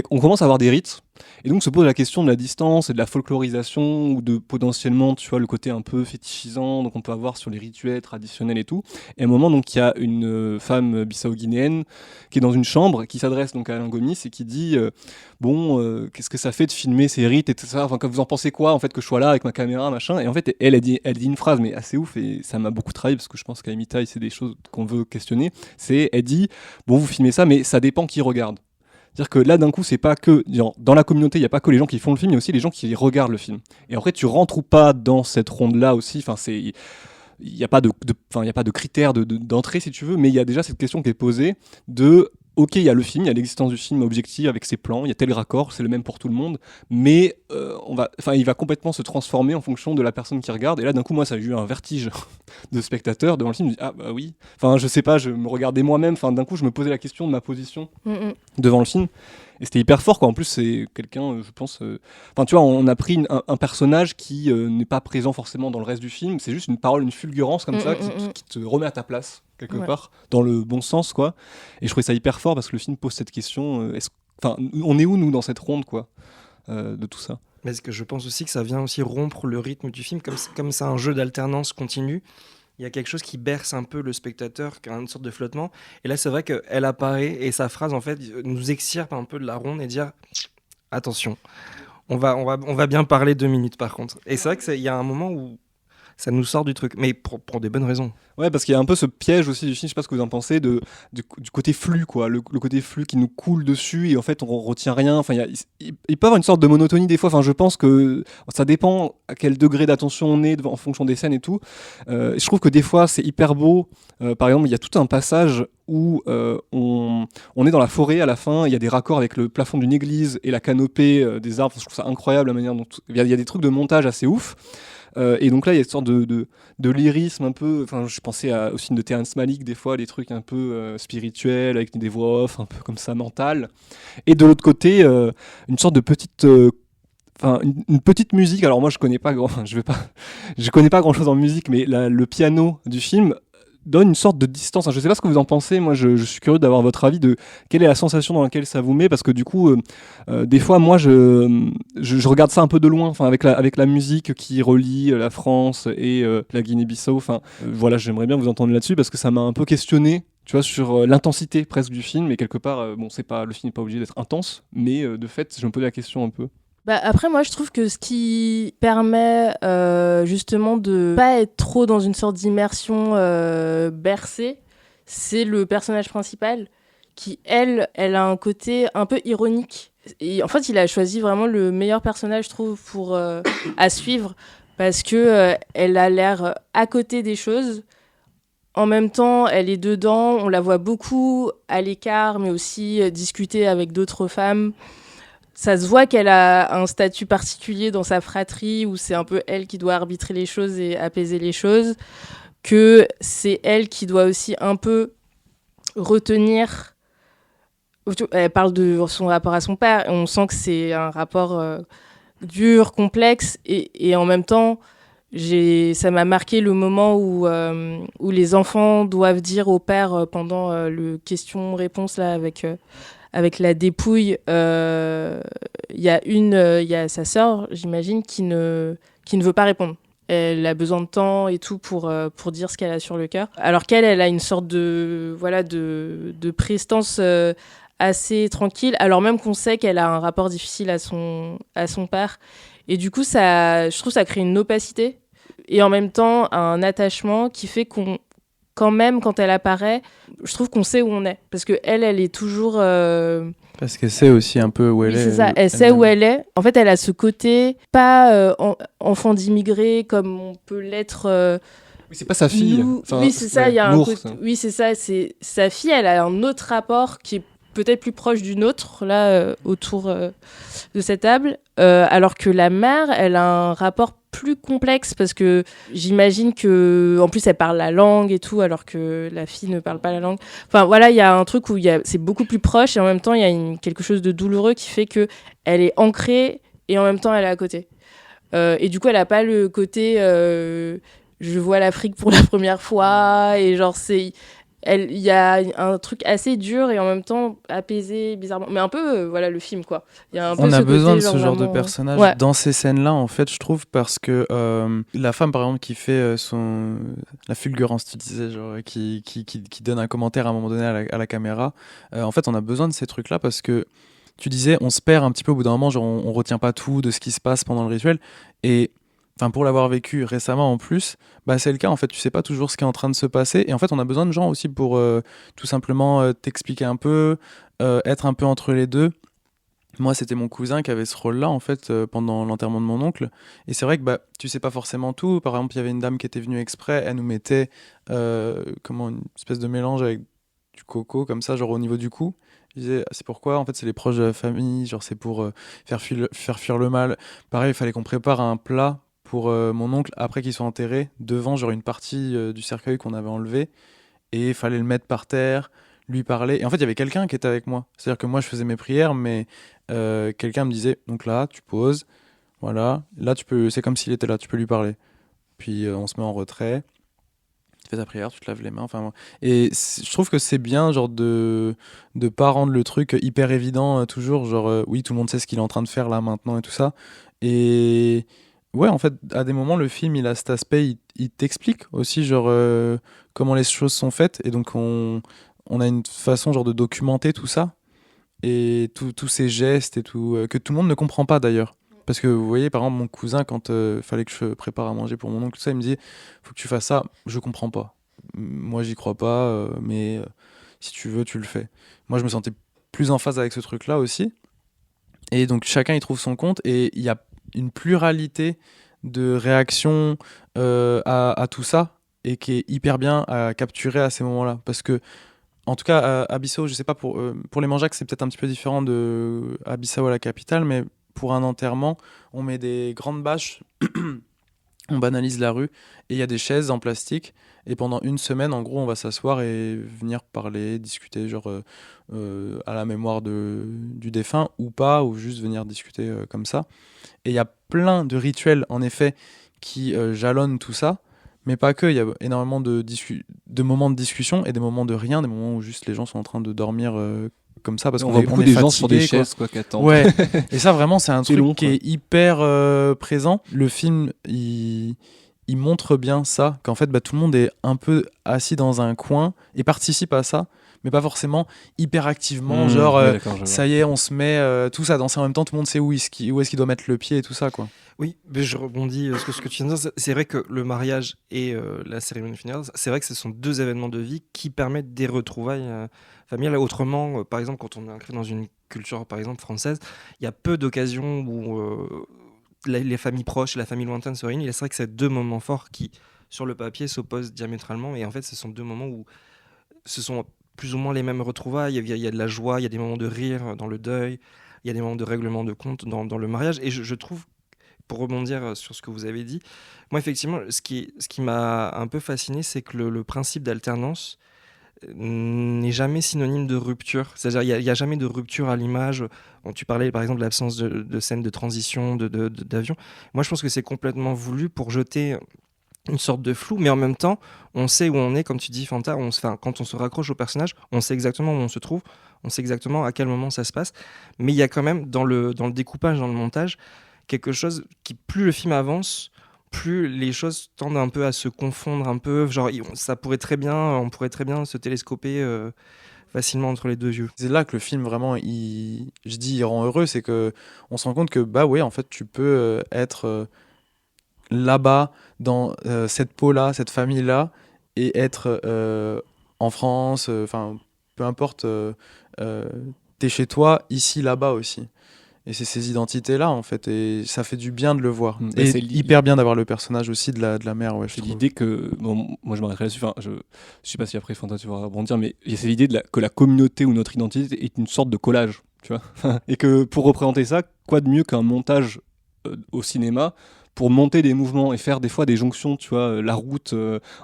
On commence à avoir des rites, et donc se pose la question de la distance et de la folklorisation, ou de potentiellement, tu vois, le côté un peu fétichisant, donc on peut avoir sur les rituels traditionnels et tout. Et à un moment, donc, il y a une femme bissau-guinéenne qui est dans une chambre, qui s'adresse donc à Alain Gomis et qui dit qu'est-ce que ça fait de filmer ces rites, etc. Enfin, vous en pensez quoi, en fait, que je sois là avec ma caméra, machin. Et en fait, elle dit une phrase, mais assez ouf, et ça m'a beaucoup travaillé, parce que je pense qu'à Emitaï, c'est des choses qu'on veut questionner. Elle dit, vous filmez ça, mais ça dépend qui regarde. C'est-à-dire que là, d'un coup, c'est pas que... Dans la communauté, il n'y a pas que les gens qui font le film, il y a aussi les gens qui regardent le film. Et en fait, tu rentres ou pas dans cette ronde-là aussi. Enfin, il n'y a pas de critères d'entrée, si tu veux, mais il y a déjà cette question qui est posée de... Ok, il y a le film, il y a l'existence du film objectif avec ses plans, il y a tel raccord, c'est le même pour tout le monde, mais il va complètement se transformer en fonction de la personne qui regarde. Et là, d'un coup, moi, ça a eu un vertige de spectateur devant le film. Je me dis, ah bah oui. Enfin, je sais pas, je me regardais moi-même. Enfin, d'un coup, je me posais la question de ma position devant le film. Et c'était hyper fort, quoi. En plus, c'est quelqu'un, je pense... Enfin, tu vois, on a pris un personnage qui n'est pas présent forcément dans le reste du film. C'est juste une parole, une fulgurance comme ça qui te remet à ta place, quelque part, dans le bon sens, quoi. Et je trouvais ça hyper fort parce que le film pose cette question. On est où, nous, dans cette ronde, quoi, de tout ça? Mais est-ce que je pense aussi que ça vient aussi rompre le rythme du film, comme c'est un jeu d'alternance continue. Il y a quelque chose qui berce un peu le spectateur, qui a une sorte de flottement. Et là, c'est vrai qu'elle apparaît et sa phrase, en fait, nous extirpe un peu de la ronde et dire attention, on va bien parler 2 minutes par contre. Et c'est vrai qu'il y a un moment où ça nous sort du truc, mais pour des bonnes raisons. Ouais, parce qu'il y a un peu ce piège aussi du film, je sais pas ce que vous en pensez, du côté flux, quoi, le côté flux qui nous coule dessus et en fait on retient rien. Enfin, il peut y avoir une sorte de monotonie des fois. Enfin, je pense que ça dépend à quel degré d'attention on est en fonction des scènes et tout. Je trouve que des fois c'est hyper beau. Par exemple, il y a tout un passage où on est dans la forêt à la fin, il y a des raccords avec le plafond d'une église et la canopée des arbres. Enfin, je trouve ça incroyable la manière dont il y a des trucs de montage assez ouf. Et donc là, il y a une sorte de lyrisme un peu. Enfin, je pensais au film de Terrence Malick, des fois, des trucs un peu spirituels, avec des voix off, un peu comme ça, mentales. Et de l'autre côté, une sorte de petite. Une petite musique. Alors moi, je connais pas grand chose en musique, mais le piano du film donne une sorte de distance. Je sais pas ce que vous en pensez. Moi, je suis curieux d'avoir votre avis de quelle est la sensation dans laquelle ça vous met, parce que du coup, des fois, moi, je regarde ça un peu de loin. Enfin, avec la musique qui relie la France et la Guinée-Bissau. Enfin, voilà, j'aimerais bien vous entendre là-dessus parce que ça m'a un peu questionné. Tu vois, sur l'intensité presque du film, et quelque part, le film n'est pas obligé d'être intense, mais de fait, je me pose la question un peu. Après, moi, je trouve que ce qui permet justement de pas être trop dans une sorte d'immersion bercée, c'est le personnage principal qui, elle a un côté un peu ironique. Et en fait, il a choisi vraiment le meilleur personnage, je trouve, à suivre, parce que elle a l'air à côté des choses. En même temps, elle est dedans, on la voit beaucoup à l'écart, mais aussi discuter avec d'autres femmes. ça se voit qu'elle a un statut particulier dans sa fratrie où c'est un peu elle qui doit arbitrer les choses et apaiser les choses, que c'est elle qui doit aussi un peu retenir. Elle parle de son rapport à son père, et on sent que c'est un rapport dur, complexe, et en même temps, ça m'a marqué le moment où les enfants doivent dire au père pendant le question-réponse là, avec la dépouille, il y a sa sœur, j'imagine, qui ne veut pas répondre. Elle a besoin de temps et tout pour dire ce qu'elle a sur le cœur. Alors qu'elle a une sorte de prestance assez tranquille, alors même qu'on sait qu'elle a un rapport difficile à son père. Et du coup, je trouve que ça crée une opacité et en même temps un attachement qui fait qu'on, quand même, quand elle apparaît, je trouve qu'on sait où on est. Parce qu'elle est toujours... Parce qu'elle sait aussi un peu où elle est. C'est ça, elle sait où elle est. En fait, elle a ce côté, pas enfant d'immigré comme on peut l'être... Oui, c'est pas sa fille. Oui, c'est ça, il y a un côté... Oui, c'est ça, c'est sa fille, elle a un autre rapport qui est peut-être plus proche du nôtre, là, autour de cette table. Alors que la mère, elle a un rapport plus complexe parce que j'imagine que en plus elle parle la langue et tout alors que la fille ne parle pas la langue. Enfin voilà, il y a un truc où c'est beaucoup plus proche et en même temps il y a quelque chose de douloureux qui fait que elle est ancrée et en même temps elle est à côté. Et du coup elle a pas le côté je vois l'Afrique pour la première fois et genre il y a un truc assez dur et en même temps apaisé bizarrement, mais un peu voilà le film quoi. Il y a un peu on a besoin côté, de ce genre vraiment... de personnage dans ces scènes-là en fait, je trouve, parce que la femme par exemple qui fait la fulgurance, tu disais, genre qui donne un commentaire à un moment donné à la caméra, en fait on a besoin de ces trucs-là parce que tu disais on se perd un petit peu au bout d'un moment, genre on retient pas tout de ce qui se passe pendant le rituel et enfin, pour l'avoir vécu récemment en plus, bah c'est le cas en fait, tu sais pas toujours ce qui est en train de se passer et en fait on a besoin de gens aussi pour tout simplement t'expliquer un peu, être un peu entre les deux. Moi c'était mon cousin qui avait ce rôle-là en fait pendant l'enterrement de mon oncle et c'est vrai que bah tu sais pas forcément tout. Par exemple il y avait une dame qui était venue exprès, elle nous mettait une espèce de mélange avec du coco comme ça genre au niveau du cou. Je disais c'est pourquoi en fait c'est les proches de la famille, genre c'est pour faire fuir le mal. Pareil il fallait qu'on prépare un plat pour mon oncle après qu'il soit enterré devant genre une partie du cercueil qu'on avait enlevé et il fallait le mettre par terre, lui parler et en fait il y avait quelqu'un qui était avec moi, c'est à dire que moi je faisais mes prières mais quelqu'un me disait donc là tu poses, voilà, là tu peux, c'est comme s'il était là, tu peux lui parler, puis on se met en retrait, tu fais ta prière, tu te laves les mains, enfin et je trouve que c'est bien genre de pas rendre le truc hyper évident toujours genre oui tout le monde sait ce qu'il est en train de faire là maintenant et tout ça et ouais, en fait, à des moments, le film, il a cet aspect, il t'explique aussi, genre, comment les choses sont faites. Et donc, on a une façon, genre, de documenter tout ça. Et tous ces gestes et tout, que tout le monde ne comprend pas, d'ailleurs. Parce que, vous voyez, par exemple, mon cousin, quand fallait que je prépare à manger pour mon oncle, tout ça, il me dit, faut que tu fasses ça. Je comprends pas. Moi, j'y crois pas, mais si tu veux, tu le fais. Moi, je me sentais plus en phase avec ce truc-là aussi. Et donc, chacun, il trouve son compte. Et il y a une pluralité de réactions à tout ça et qui est hyper bien à capturer à ces moments-là. Parce que, en tout cas, à Bissau, je sais pas, pour les Manjacs, c'est peut-être un petit peu différent de à Bissau à la capitale, mais pour un enterrement, on met des grandes bâches, on banalise la rue et il y a des chaises en plastique. Et pendant une semaine, en gros, on va s'asseoir et venir parler, discuter, genre à la mémoire du défunt ou pas, ou juste venir discuter comme ça. Et il y a plein de rituels, en effet, qui jalonnent tout ça, mais pas que. Il y a énormément de moments de discussion et des moments de rien, des moments où juste les gens sont en train de dormir comme ça parce on qu'on voit est, beaucoup on est des fatigué, gens sur des quoi. chaises quoi, qui attendent. Ouais, et ça vraiment c'est un C'est truc long, qui quoi. est hyper présent. Le film, il montre bien ça, qu'en fait bah, tout le monde est un peu assis dans un coin et participe à ça, mais pas forcément hyper activement, genre ouais, d'accord, je vois. ça y est, on se met tous à danser en même temps, tout le monde sait où est-ce qu'il doit mettre le pied et tout ça, quoi. Oui, mais je rebondis sur ce que tu viens de dire. C'est vrai que le mariage et la cérémonie funéraire, c'est vrai que ce sont deux événements de vie qui permettent des retrouvailles familiales. Autrement, par exemple, quand on est ancré dans une culture, par exemple, française, il y a peu d'occasions où les familles proches et la famille lointaine se réunissent. Et c'est vrai que c'est deux moments forts qui, sur le papier, s'opposent diamétralement. Et en fait, ce sont deux moments où ce sont plus ou moins les mêmes retrouvailles. Il y a de la joie, il y a des moments de rire dans le deuil. il y a des moments de règlement de compte dans le mariage. Et je trouve, pour rebondir sur ce que vous avez dit, moi effectivement, ce qui m'a un peu fasciné, c'est que le principe d'alternance n'est jamais synonyme de rupture. C'est-à-dire il y a jamais de rupture à l'image. Bon, tu parlais par exemple de l'absence de scène de transition, d'avion. Moi je pense que c'est complètement voulu pour jeter une sorte de flou, mais en même temps, on sait où on est, comme tu dis, Fanta. Quand on se raccroche au personnage, on sait exactement où on se trouve, on sait exactement à quel moment ça se passe. Mais il y a quand même, dans le découpage, dans le montage, quelque chose qui, plus le film avance, plus les choses tendent un peu à se confondre un peu. Genre, on pourrait très bien se télescoper facilement entre les deux yeux. C'est là que le film vraiment, il rend heureux, c'est que on se rend compte que bah ouais, en fait, tu peux être là-bas, dans cette peau-là, cette famille-là, et être en France, enfin, peu importe, t'es chez toi, ici, là-bas aussi. Et c'est ces identités-là, en fait, et ça fait du bien de le voir. Et c'est hyper bien d'avoir le personnage aussi de la mère, ouais, je C'est trouve. l'idée que, bon, moi je m'arrêterai là-dessus, enfin, je sais pas si après Fanta tu vas rebondir, mais c'est l'idée que la communauté ou notre identité est une sorte de collage, tu vois. Et que pour représenter ça, quoi de mieux qu'un montage au cinéma pour monter des mouvements et faire des fois des jonctions, tu vois, la route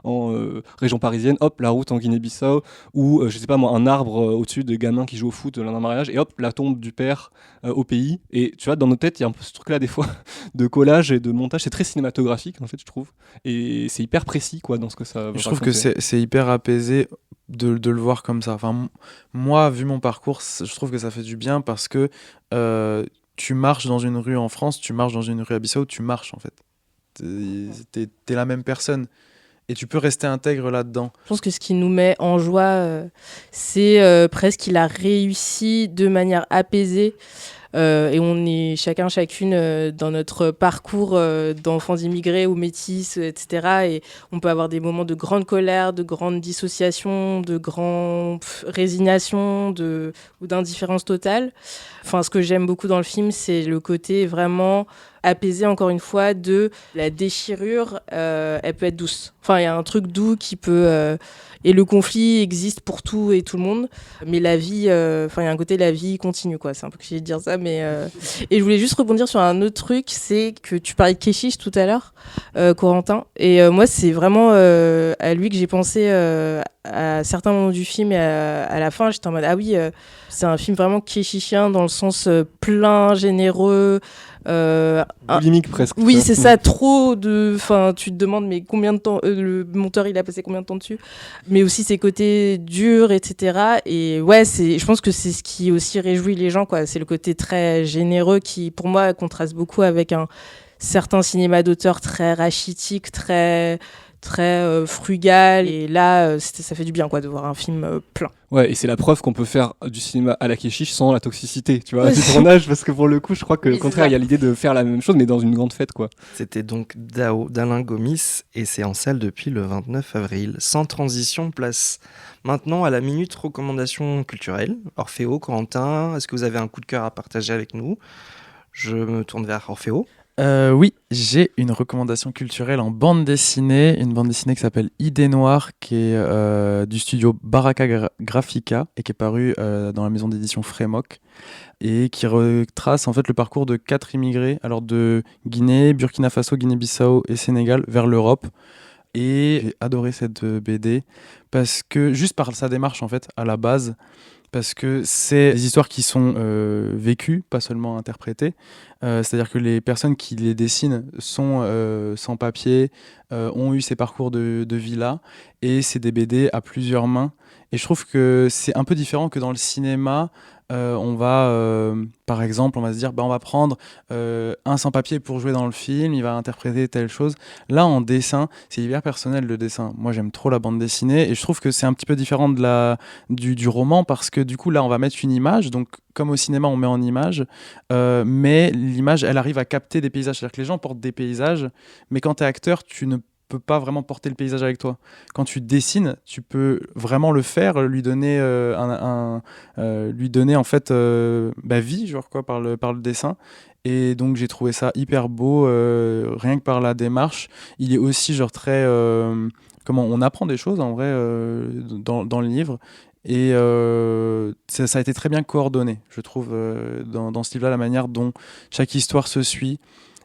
en région parisienne, hop, la route en Guinée-Bissau, ou je sais pas moi, un arbre au-dessus des gamins qui jouent au foot lors d'un mariage, et hop, la tombe du père au pays. Et tu vois, dans nos têtes, il y a un peu ce truc-là des fois de collage et de montage. C'est très cinématographique en fait, je trouve, et c'est hyper précis quoi dans ce que ça. Je trouve que c'est hyper apaisé de le voir comme ça. Enfin, moi, vu mon parcours, je trouve que ça fait du bien parce que tu marches dans une rue en France, tu marches dans une rue à Bissau, tu marches en fait. T'es la même personne et tu peux rester intègre là-dedans. Je pense que ce qui nous met en joie, c'est presque qu'il a réussi de manière apaisée. Et on est chacune dans notre parcours d'enfants immigrés ou métis, etc. Et on peut avoir des moments de grande colère, de grande dissociation, de grande résignation ou d'indifférence totale. Enfin, ce que j'aime beaucoup dans le film, c'est le côté vraiment apaisé, encore une fois, de la déchirure, elle peut être douce. Enfin, il y a un truc doux qui peut... et le conflit existe pour tout et tout le monde, mais la vie, il y a un côté la vie continue, quoi. C'est un peu cliché de dire ça, mais et je voulais juste rebondir sur un autre truc, c'est que tu parlais de Keshish tout à l'heure, Corentin, et moi c'est vraiment à lui que j'ai pensé à certains moments du film et à la fin, j'étais en mode ah oui, c'est un film vraiment kéchichien dans le sens plein, généreux. Boulimique presque. Oui, c'est ça, trop de... Enfin, tu te demandes, mais combien de temps... le monteur, il a passé combien de temps dessus? Mais aussi ses côtés durs, etc. Et ouais, je pense que c'est ce qui aussi réjouit les gens, quoi. C'est le côté très généreux qui, pour moi, contraste beaucoup avec un certain cinéma d'auteur très rachitique, très frugal. Et là, ça fait du bien, quoi, de voir un film plein. Ouais, et c'est la preuve qu'on peut faire du cinéma à la Keshish sans la toxicité, tu vois, du tournage, parce que pour le coup, je crois qu'au contraire, il y a l'idée de faire la même chose, mais dans une grande fête, quoi. C'était donc Dao d'Alain Gomis, et c'est en salle depuis le 29 avril. Sans transition, place maintenant à la minute recommandation culturelle. Orfeo, Corentin, est-ce que vous avez un coup de cœur à partager avec nous? Je me tourne vers Orfeo. Oui, j'ai une recommandation culturelle en bande dessinée, une bande dessinée qui s'appelle Idée Noire, qui est du studio Baraka Graphica et qui est parue dans la maison d'édition Frémoc et qui retrace en fait le parcours de 4 immigrés, alors de Guinée, Burkina Faso, Guinée-Bissau et Sénégal vers l'Europe. Et j'ai adoré cette BD parce que juste par sa démarche en fait à la base, parce que c'est des histoires qui sont vécues, pas seulement interprétées. C'est-à-dire que les personnes qui les dessinent sont sans papier, ont eu ces parcours de vie-là, et c'est des BD à plusieurs mains. Et je trouve que c'est un peu différent que dans le cinéma. On va, par exemple, on va se dire, on va prendre un sans-papier pour jouer dans le film, il va interpréter telle chose. Là, en dessin, c'est hyper personnel le dessin. Moi, j'aime trop la bande dessinée et je trouve que c'est un petit peu différent du roman parce que du coup, là, on va mettre une image. Donc, comme au cinéma, on met en image, mais l'image, elle arrive à capter des paysages. C'est-à-dire que les gens portent des paysages, mais quand tu es acteur, tu ne peux pas vraiment porter le paysage avec toi. Quand tu dessines, tu peux vraiment le faire, lui donner en fait vie, genre quoi, par le dessin. Et donc j'ai trouvé ça hyper beau, rien que par la démarche. Il est aussi genre très comment on apprend des choses en vrai dans le livre. Et ça a été très bien coordonné, je trouve, dans ce livre-là, la manière dont chaque histoire se suit.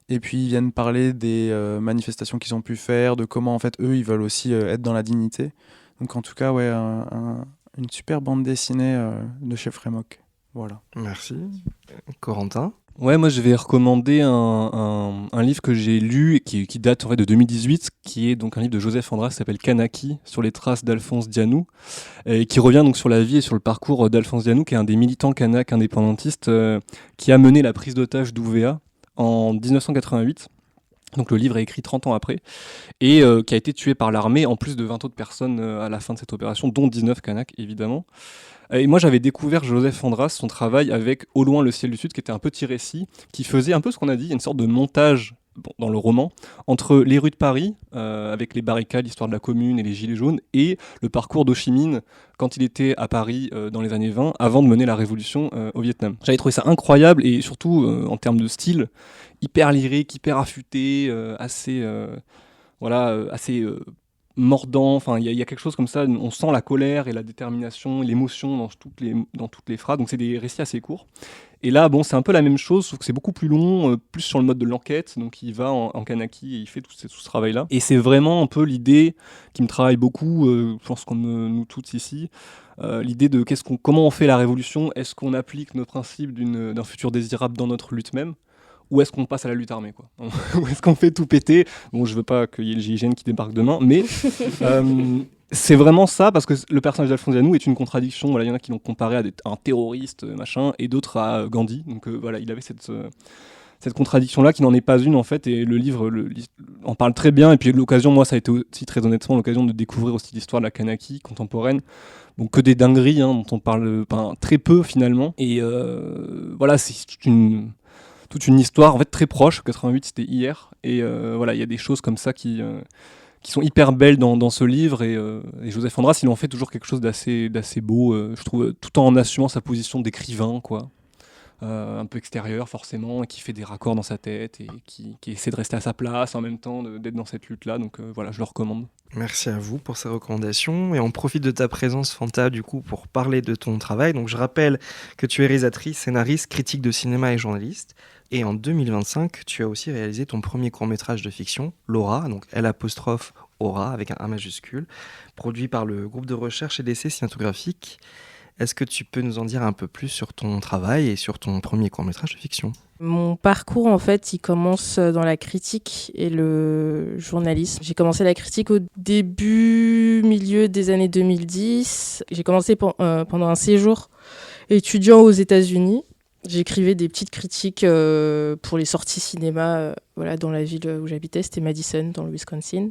Et puis ils viennent parler des manifestations qu'ils ont pu faire, de comment en fait eux ils veulent aussi être dans la dignité. Donc en tout cas, ouais, une super bande dessinée de chez Frémok. Voilà. Merci. Corentin? Ouais, moi je vais recommander un livre que j'ai lu et qui date en fait de 2018, qui est donc un livre de Joseph Andras qui s'appelle Kanaki, sur les traces d'Alphonse Dianou, et qui revient donc sur la vie et sur le parcours d'Alphonse Dianou, qui est un des militants kanak indépendantistes qui a mené la prise d'otage d'Ouvéa en 1988. Donc le livre est écrit 30 ans après, et qui a été tué par l'armée, en plus de 20 autres personnes à la fin de cette opération, dont 19 Kanaks évidemment. Et moi j'avais découvert Joseph Andras, son travail avec Au loin le ciel du sud, qui était un petit récit, qui faisait un peu ce qu'on a dit, une sorte de montage dans le roman, entre les rues de Paris, avec les barricades, l'histoire de la commune et les gilets jaunes, et le parcours d'Ho Chi Minh quand il était à Paris dans les années 20, avant de mener la révolution au Vietnam. J'avais trouvé ça incroyable, et surtout en termes de style, hyper lyrique, hyper affûté, assez mordant. Enfin, il y a quelque chose comme ça, on sent la colère et la détermination, l'émotion dans toutes les phrases, donc c'est des récits assez courts. Et là, bon, c'est un peu la même chose, sauf que c'est beaucoup plus long, plus sur le mode de l'enquête, donc il va en Kanaki et il fait tout ce travail-là. Et c'est vraiment un peu l'idée qui me travaille beaucoup, je pense comme nous toutes ici, l'idée de comment on fait la révolution, est-ce qu'on applique nos principes d'un futur désirable dans notre lutte même, ou est-ce qu'on passe à la lutte armée, quoi. Ou est-ce qu'on fait tout péter? Bon, je veux pas qu'il y ait le GIGN qui débarque demain, mais c'est vraiment ça, parce que le personnage d'Alphonse Dianou est une contradiction. Voilà, il y en a qui l'ont comparé à un terroriste, machin, et d'autres à Gandhi. Donc voilà, il avait cette contradiction-là qui n'en est pas une, en fait, et le livre en parle très bien. Et puis l'occasion, moi, ça a été aussi très honnêtement l'occasion de découvrir aussi l'histoire de la Kanaki contemporaine. Donc que des dingueries, dont on parle très peu finalement. Et voilà, c'est toute une histoire en fait très proche. 88 c'était hier, et voilà, il y a des choses comme ça qui sont hyper belles dans ce livre, et Joseph Andras il en fait toujours quelque chose d'assez beau, je trouve, tout en assumant sa position d'écrivain, quoi. Un peu extérieur forcément, et qui fait des raccords dans sa tête et qui essaie de rester à sa place en même temps d'être dans cette lutte là, donc voilà, je le recommande. Merci à vous pour ces recommandations, et on profite de ta présence, Fanta, du coup, pour parler de ton travail. Donc je rappelle que tu es réalisatrice, scénariste, critique de cinéma et journaliste, et en 2025 tu as aussi réalisé ton premier court-métrage de fiction, Laura, donc L''Aura avec un A majuscule, produit par le groupe de recherche et d'essais cinématographiques. Est-ce que tu peux nous en dire un peu plus sur ton travail et sur ton premier court-métrage de fiction? Mon parcours, en fait, il commence dans la critique et le journalisme. J'ai commencé la critique au milieu des années 2010. J'ai commencé pendant un séjour étudiant aux États-Unis. J'écrivais des petites critiques pour les sorties cinéma dans la ville où j'habitais, c'était Madison, dans le Wisconsin.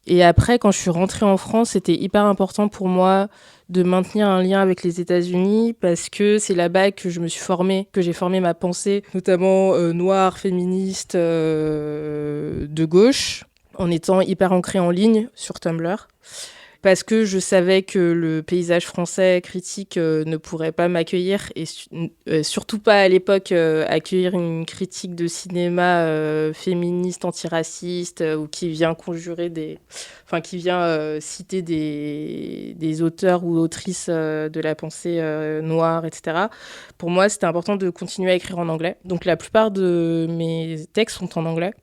Et après, quand je suis rentrée en France, c'était hyper important pour moi de maintenir un lien avec les États-Unis, parce que c'est là-bas que j'ai formé ma pensée, notamment noire, féministe, de gauche, en étant hyper ancrée en ligne sur Tumblr. Parce que je savais que le paysage français critique ne pourrait pas m'accueillir, et surtout pas à l'époque accueillir une critique de cinéma féministe, antiraciste, ou qui vient citer des auteurs ou autrices de la pensée noire, etc. Pour moi, c'était important de continuer à écrire en anglais. Donc la plupart de mes textes sont en anglais,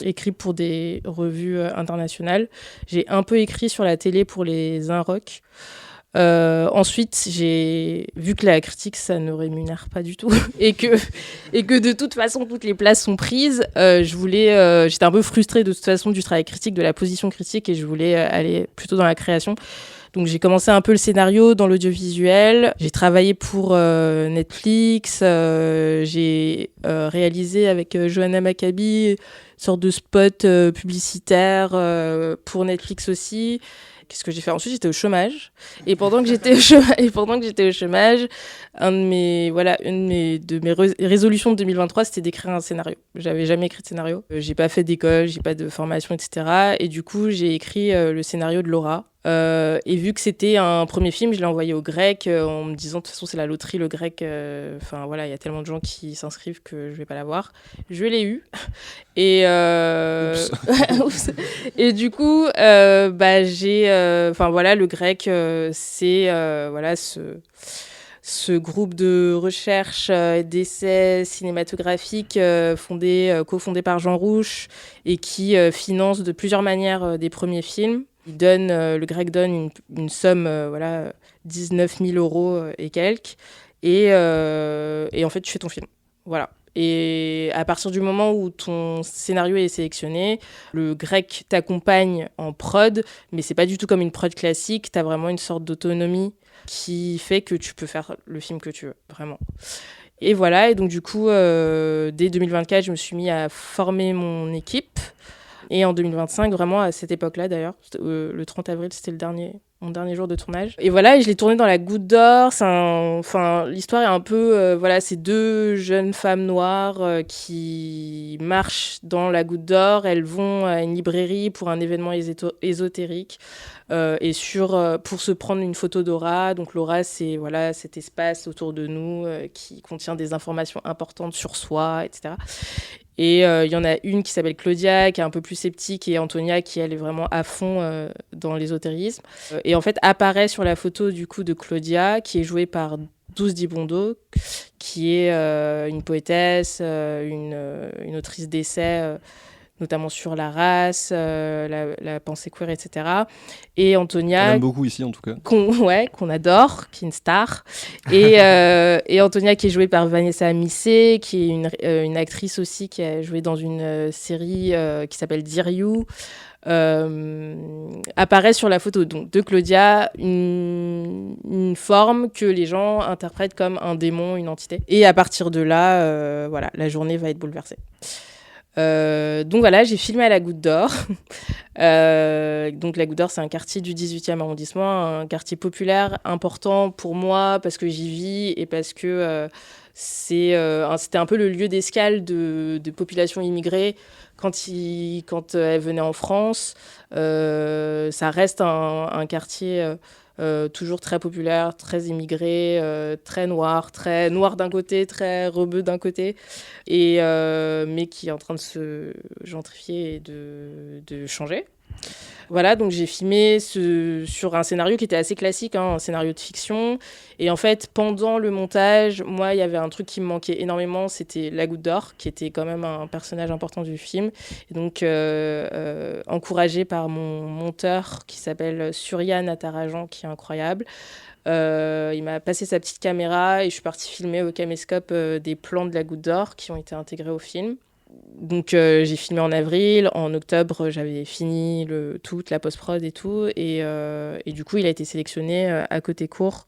écrit pour des revues internationales. J'ai un peu écrit sur la télé pour les Inrock. Ensuite, j'ai vu que la critique, ça ne rémunère pas du tout et que de toute façon, toutes les places sont prises. J'étais un peu frustrée de toute façon du travail critique, de la position critique, et je voulais aller plutôt dans la création. Donc j'ai commencé un peu le scénario dans l'audiovisuel. J'ai travaillé pour Netflix. J'ai réalisé avec Johanna Maccabi une sorte de spot publicitaire pour Netflix aussi. Qu'est-ce que j'ai fait? Ensuite, j'étais au chômage. Et pendant que j'étais au chômage, une de mes résolutions de 2023, c'était d'écrire un scénario. J'avais jamais écrit de scénario. J'ai pas fait d'école, j'ai pas de formation, etc. Et du coup, j'ai écrit le scénario de Laura, Et vu que c'était un premier film, je l'ai envoyé au grec en me disant de toute façon c'est la loterie, le grec. Enfin voilà, il y a tellement de gens qui s'inscrivent que je vais pas l'avoir. Je l'ai eu. Et, et du coup, enfin voilà, le grec, c'est voilà ce groupe de recherche et d'essais cinématographiques cofondé par Jean Rouch et qui finance de plusieurs manières des premiers films. Le grec donne une somme, 19 000 euros et quelques, et en fait tu fais ton film. Voilà. Et à partir du moment où ton scénario est sélectionné, le grec t'accompagne en prod, mais c'est pas du tout comme une prod classique, t'as vraiment une sorte d'autonomie qui fait que tu peux faire le film que tu veux, vraiment. Et voilà, et donc du coup, dès 2024, je me suis mis à former mon équipe. Et en 2025, vraiment à cette époque-là d'ailleurs, le 30 avril, c'était mon dernier jour de tournage. Et voilà, et je l'ai tourné dans la Goutte d'Or. L'histoire est un peu, c'est 2 jeunes femmes noires qui marchent dans la Goutte d'Or. Elles vont à une librairie pour un événement ésotérique pour se prendre une photo d'aura. Donc l'aura, c'est cet espace autour de nous qui contient des informations importantes sur soi, etc. Et il y en a une qui s'appelle Claudia, qui est un peu plus sceptique, et Antonia, qui elle est vraiment à fond dans l'ésotérisme. Et en fait, apparaît sur la photo du coup de Claudia, qui est jouée par Douce Dibondo, qui est une poétesse, une autrice d'essais, notamment sur la race, la pensée queer, etc. Et Antonia... On aime beaucoup ici, en tout cas. Qu'on adore, qui est une star. Et Antonia, qui est jouée par Vanessa Missé, qui est une actrice aussi, qui a joué dans une série qui s'appelle Dear You, apparaît sur la photo donc, de Claudia, une forme que les gens interprètent comme un démon, une entité. Et à partir de là, la journée va être bouleversée. Donc voilà, j'ai filmé à la Goutte d'Or. Donc la Goutte d'Or, c'est un quartier du 18e arrondissement, un quartier populaire important pour moi parce que j'y vis et parce que c'était un peu le lieu d'escale de populations immigrées quand elles venaient en France. Ça reste un quartier toujours très populaire, très immigré, très noir d'un côté, très rebeu d'un côté, mais qui est en train de se gentrifier et de changer. Voilà, donc j'ai filmé sur un scénario qui était assez classique, un scénario de fiction. Et en fait, pendant le montage, moi, il y avait un truc qui me manquait énormément, c'était la Goutte d'Or, qui était quand même un personnage important du film. Et donc, encouragée par mon monteur qui s'appelle Surya Natarajan, qui est incroyable. Il m'a passé sa petite caméra et je suis partie filmer au caméscope des plans de la Goutte d'Or qui ont été intégrés au film. Donc j'ai filmé en avril, en octobre j'avais fini toute la post-prod et tout, et du coup il a été sélectionné à Côté Court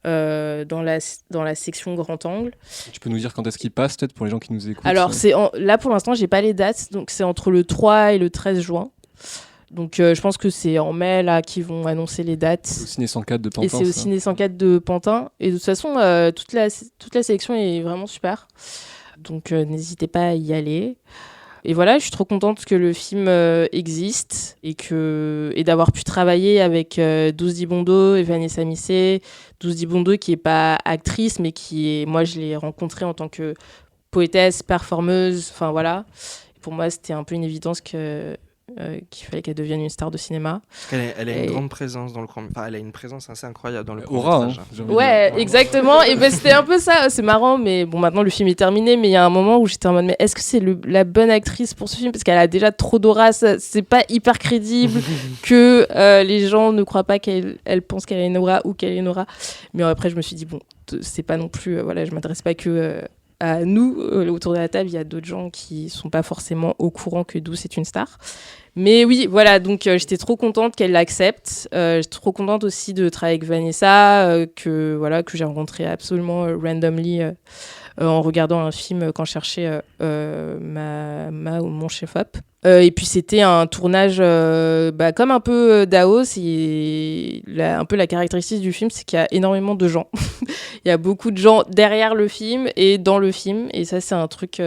dans la section grand angle. Tu peux nous dire quand est-ce qu'il passe peut-être pour les gens qui nous écoutent? Alors là pour l'instant j'ai pas les dates, donc c'est entre le 3 et le 13 juin. Donc je pense que c'est en mai là qu'ils vont annoncer les dates. C'est au Ciné 104 de Pantin. Et c'est au Ciné 104 de Pantin. Et de toute façon toute la sélection est vraiment super. Donc n'hésitez pas à y aller. Et voilà, je suis trop contente que le film existe et d'avoir pu travailler avec Douce Dibondo et Vanessa Missé. Douce Dibondo qui est pas actrice, mais moi je l'ai rencontrée en tant que poétesse, performeuse, enfin voilà. Et pour moi c'était un peu une évidence qu'il fallait qu'elle devienne une star de cinéma. Elle a une grande présence dans le court. Enfin, elle a une présence assez incroyable dans le Aura, court-métrage. Ouais, exactement. Et ben c'était un peu ça. C'est marrant, mais bon, maintenant le film est terminé. Mais il y a un moment où j'étais en mode, mais est-ce que c'est la bonne actrice pour ce film? Parce qu'elle a déjà trop d'aura. C'est pas hyper crédible que les gens ne croient pas qu'elle pense qu'elle a une aura ou qu'elle a une aura. Mais après, je me suis dit, bon, c'est pas non plus. Je m'adresse pas que à nous autour de la table. Il y a d'autres gens qui sont pas forcément au courant que Douce est une star. Mais oui, voilà, donc j'étais trop contente qu'elle l'accepte. J'étais trop contente aussi de travailler avec Vanessa, que j'ai rencontrée absolument randomly en regardant un film quand je cherchais ma ou mon chef-op. Et puis c'était un tournage comme un peu Daos. Un peu la caractéristique du film, c'est qu'il y a énormément de gens. Il y a beaucoup de gens derrière le film et dans le film. Et ça, c'est un truc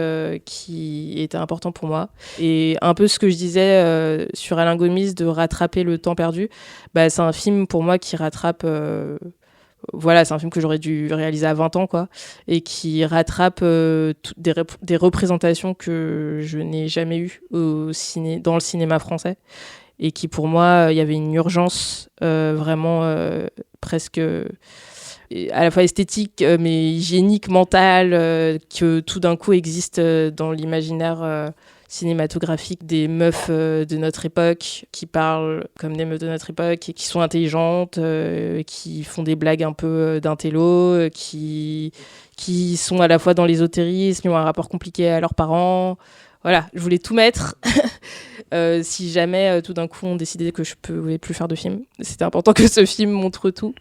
qui était important pour moi. Et un peu ce que je disais sur Alain Gomis de rattraper le temps perdu, c'est un film pour moi qui rattrape... c'est un film que j'aurais dû réaliser à 20 ans, quoi, et qui rattrape des représentations que je n'ai jamais eues dans le cinéma français, et qui, pour moi, il y avait une urgence vraiment presque à la fois esthétique, mais hygiénique, mentale, que tout d'un coup existe dans l'imaginaire cinématographique des meufs de notre époque, qui parlent comme des meufs de notre époque et qui sont intelligentes, qui font des blagues un peu d'intello, qui sont à la fois dans l'ésotérisme, qui ont un rapport compliqué à leurs parents. Voilà, je voulais tout mettre. Si jamais tout d'un coup on décidait que je ne pouvais plus faire de film, c'était important que ce film montre tout.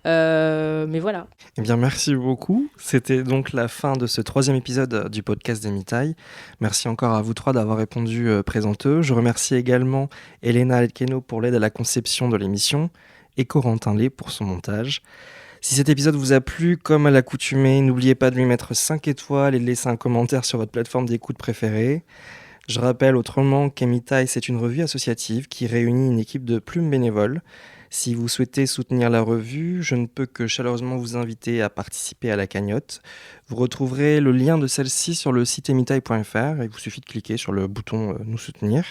Mais voilà. Eh bien, merci beaucoup. C'était donc la fin de ce 3e épisode du podcast des Mitailles. Merci encore à vous 3 d'avoir répondu présenteux. Je remercie également Elena Alkeno pour l'aide à la conception de l'émission et Corentin Lé pour son montage. Si cet épisode vous a plu, comme à l'accoutumée, n'oubliez pas de lui mettre 5 étoiles et de laisser un commentaire sur votre plateforme d'écoute préférée. Je rappelle autrement qu'Emitailles, c'est une revue associative qui réunit une équipe de plumes bénévoles. Si vous souhaitez soutenir la revue, je ne peux que chaleureusement vous inviter à participer à la cagnotte. Vous retrouverez le lien de celle-ci sur le site emitaille.fr et il vous suffit de cliquer sur le bouton Nous soutenir.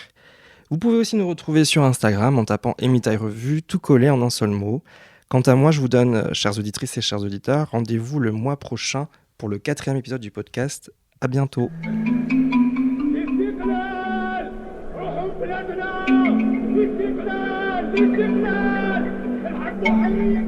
Vous pouvez aussi nous retrouver sur Instagram en tapant Emitaille Revue, tout collé en un seul mot. Quant à moi, je vous donne, chères auditrices et chers auditeurs, rendez-vous le mois prochain pour le 4e épisode du podcast. À bientôt. الاستقلال روحوا بلادنا الاستقلال الحق حي